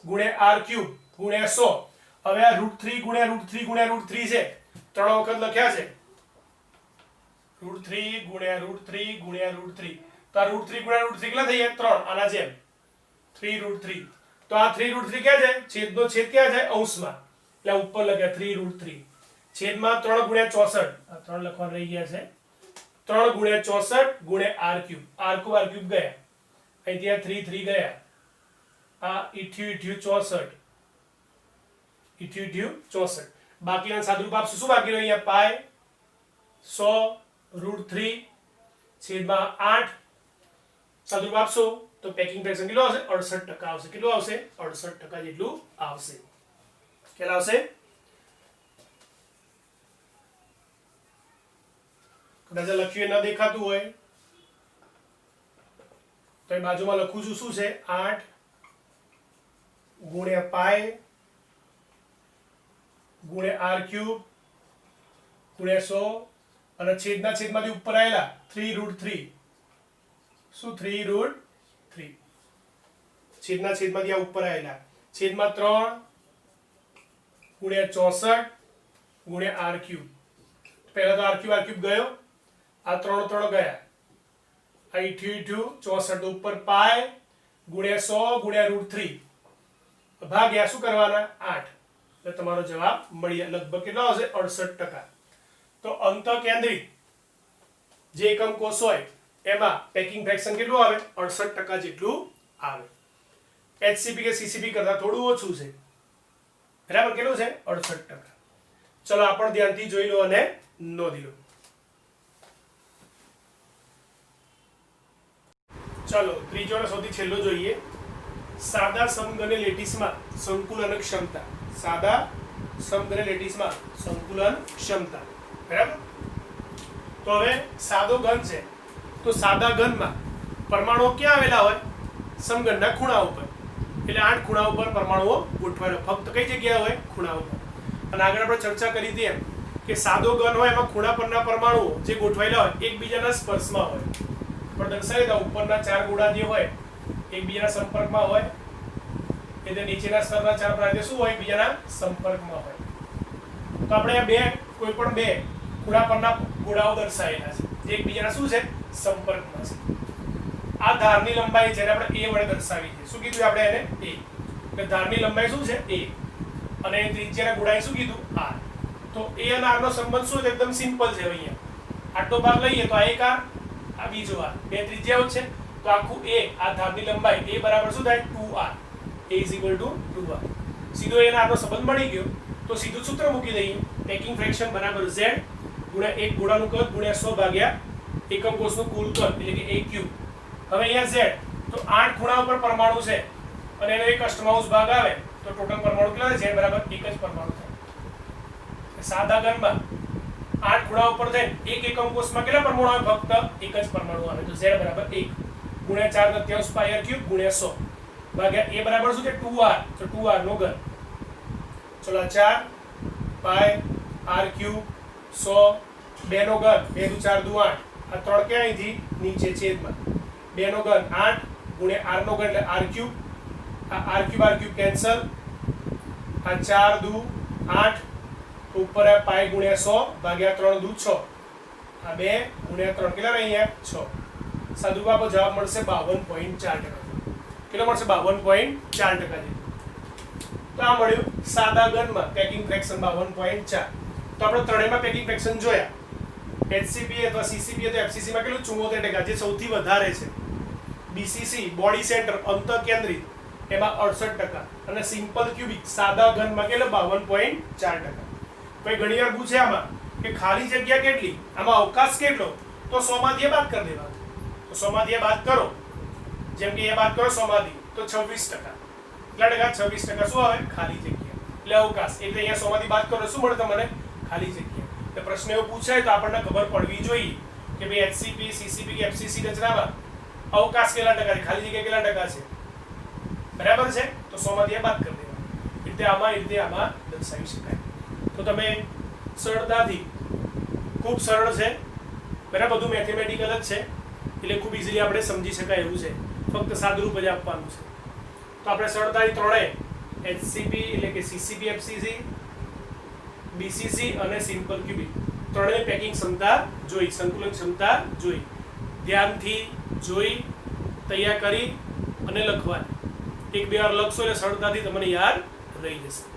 A: ગુણ્યા r ક્યુબ ગુણ્યા 100 હવે આ √3 ગુણ્યા √3 ગુણ્યા √3 છે ત્રણ વખત લખ્યા છે √3 ગુણ્યા √3 ગુણ્યા √3 તો આ √3 ગુણ્યા √3 કેટલા થઈ ગયા 3 આના જેમ 3√3 તો આ 3√3 ક્યાં જાય છેદનો છેદ ક્યાં જાય અંશમાં એટલે ઉપર લખ્યા 3√3 છેદમાં 3 ગુણ્યા 64 આ 3 લખવાનું રહી ગયા છે 3 ગુણ્યા 64 ગુણ્યા r ક્યુબ r ક્યુબ ગયા અહીંથી આ 3 3 ગયા આ 88 64 બાકીના સાદુરૂપ આપશું શું બાકી રહ્યું અહીંયા પાઈ 100 √3 છેદમાં 8 સાદુરૂપ આપશો તો પેકિંગ ફ્રેક્શન કેટલું આવશે 68% આવશે કેટલું આવશે 68% જેટલું આવશે કેટલા આવશે કદાચ લખ્યું ન દેખાતું હોય તો એ બાજુમાં લખું છું શું છે 8 ગુણ્યા પાઈ ગુણ્યા r ક્યુબ ગુણ્યા 100 અને છેદના છેદમાંથી ઉપર આવેલા 3√3 શું 3√3 છેદના છેદમાંથી આ ઉપર આવેલા છેદમાં 3 ગુણ્યા 64 ગુણ્યા r ક્યુબ પહેલા તો r ક્યુબ ગયો આ 3 3 ગયા આ 88 64 તો ઉપર પાઈ ગુણ્યા 100 ગુણ્યા √3 ભાગ્યા શું કરવાના 8 એટલે તમારો જવાબ મળી લગભગ કેટલો આવશે 68%. તો અંતઃકેન્દ્રિત જે એકમ કોષ હોય એમાં પેકિંગ ફ્રેક્શન કેટલું આવે 68% જેટલું આવે. HCP કે CCP કરતા થોડું ઓછું છે બરાબર કેટલું છે 68%. ચલો આપણે ધ્યાનથી જોઈ લો અને નોંધી લો. ચલો ત્રીજો અને સૌથી છેલ્લો જોઈએ સાદા સમઘન લેટીસમાં સંકુલન ક્ષમતા. સાદા સમઘન લેટીસમાં સંકુલન ક્ષમતા બરાબર. તો હવે સાદો ઘન છે તો સાદા ઘનમાં પરમાણુઓ ક્યાં આવેલા હોય સમઘનના ખૂણા ઉપર એટલે 8 ખૂણા ઉપર પરમાણુઓ ગોઠવાયેલા ફક્ત કઈ જગ્યાએ હોય ખૂણા ઉપર. અને આગળ આપણે ચર્ચા કરી હતી એમ કે સાદો ઘન હોય એમાં ખૂણા પરના પરમાણુઓ જે ગોઠવાયેલા હોય એકબીજાના સ્પર્શમાં હોય પણ દર્શાવી દો ઉપરના 4 ગોળા જે હોય એકબીજાના સંપર્કમાં હોય એટલે નીચેના સ્તરના 4 પ્રાંત્ય શું હોય એકબીજાના સંપર્કમાં હોય. તો આપણે આ બે કોઈ પણ બે ખૂણા પરના ગોળાઓ દર્શાવેલા છે જે એકબીજાના શું છે સંપર્કમાં છે. આ ધારની લંબાઈ જેને આપણે a વડે દર્શાવી છે શું કીધું આપણે એને a એટલે ધારની લંબાઈ શું છે a અને ત્રિજ્યાના ગોળાએ શું કીધું r. તો a અને r નો સંબંધ શું છે એકદમ સિમ્પલ છે. અહીંયા આટલો ભાગ લઈએ તો આ એક r આ બીજો r બે ત્રિજ્યાઓ છે તો આખું a આ ધારની લંબાઈ a બરાબર શું થાય 2r a = 2r. સીધો a અને r નો સંબંધ મળી ગયો તો સીધું સૂત્ર મૂકી દઈએ પેકિંગ ફ્રેક્શન બરાબર z ગુણ્યા એક ગોળાનું કદ ગુણ્યા 100 ભાગ્યા એકમ કોષનું કુલ કદ એટલે કે a ક્યુબ. હવે અહીંયા z તો 8 ખૂણા ઉપર પરમાણુ છે અને એનો એક અષ્ટમાંશ ભાગ આવે તો ટોટલ પરમાણુ કેટલા છે? Z બરાબર 1 જ પરમાણુ થાય. સાદા ઘનમાં 8 ખૂણા ઉપર થઈને એક એકમ કોષમાં કેટલા પરમાણુ આવે? ફક્ત એક જ પરમાણુ આવે. તો Z બરાબર 1 ગુણ્યા 4 તૃતીયાંશ પાઈ r ક્યુબ ગુણ્યા 100 ભાગ્યા a બરાબર શું છે? 2r. તો 2r નો ઘન. ચલો 4 પાઈ r ક્યુબ 100 2 નો ઘન 2 દુ 4 દુ 8 આ 3 ક્યાં અહીંથી નીચે છેદમાં 2 નો ઘન 8 ગુણ્યા r નો ઘન એટલે r ક્યુબ. આ r ક્યુબ કેન્સલ. આ 4 દુ 8 ઉપર આ પાઈ ગુણ્યા 100 ભાગ્યા 3 દુ 6 આ 2 ગુણ્યા 3 કેટલા રહે અહીંયા? 6. સાદું બાપો જવાબ મળશે 52.4%. કેટલો મળશે? 52.4% જેટલું. તો આ મળ્યું સાદા ઘનમાં પેકિંગ ફ્રેક્શન 52.4. તો આપણે ત્રણેયમાં પેકિંગ ફ્રેક્શન જોયા. HCP અથવા CCP અથવા FCC માં કેટલું? 74% જે સૌથી વધારે છે. BCC બોડી સેન્ટર અંતઃકેન્દ્રિત એમાં 68% અને સિમ્પલ ક્યુબિક સાદા ઘનમાં કેટલો? 52.4%. કોઈ ઘણીવાર પૂછે આમાં કે ખાલી જગ્યા કેટલી? આમાં અવકાશ કેટલો? તો 100 માંથી બાદ કરી દેવાનું. તો 100 માંથી બાદ કરો. જેમ કે એ બાદ કરો 100 માંથી તો 26%. કેટલા ટકા? 26% શું આવે? ખાલી જગ્યા એટલે અવકાશ. એટલે અહીંયા 100 માંથી બાદ કરો શું મળે તમને? ખાલી જગ્યા. એટલે પ્રશ્ન એવો પૂછાય તો આપણને ખબર પડવી જોઈએ કે ભાઈ HCP, CCP કે FCC રચનામાં અવકાશ કેટલા ટકા છે, ખાલી જગ્યા કેટલા ટકા છે. બરાબર છે? તો 100 માંથી બાદ કરી દેવાનું. રીતે આમાં દર્શાવી શકાય. તો તમે સરળતાથી, ખૂબ સરળ છે બરાબર, બધું મેથેમેટિકલ જ છે એટલે ખૂબ ઇઝીલી આપણે સમજી શકાય એવું છે. ફક્ત સાદુરૂપ જ આપવાનું છે. તો આપણે સરળતાથી ત્રણેય HCP એટલે કે CCP, FCC, BCC અને સિમ્પલ ક્યુબિક ત્રણેય પેકિંગ ક્ષમતા જોઈ, સંતુલન ક્ષમતા જોઈ. ધ્યાનથી જોઈ, તૈયાર કરી અને લખવાની. એક બે વાર લખશો એટલે સરળતાથી તમને યાદ રહી જશે.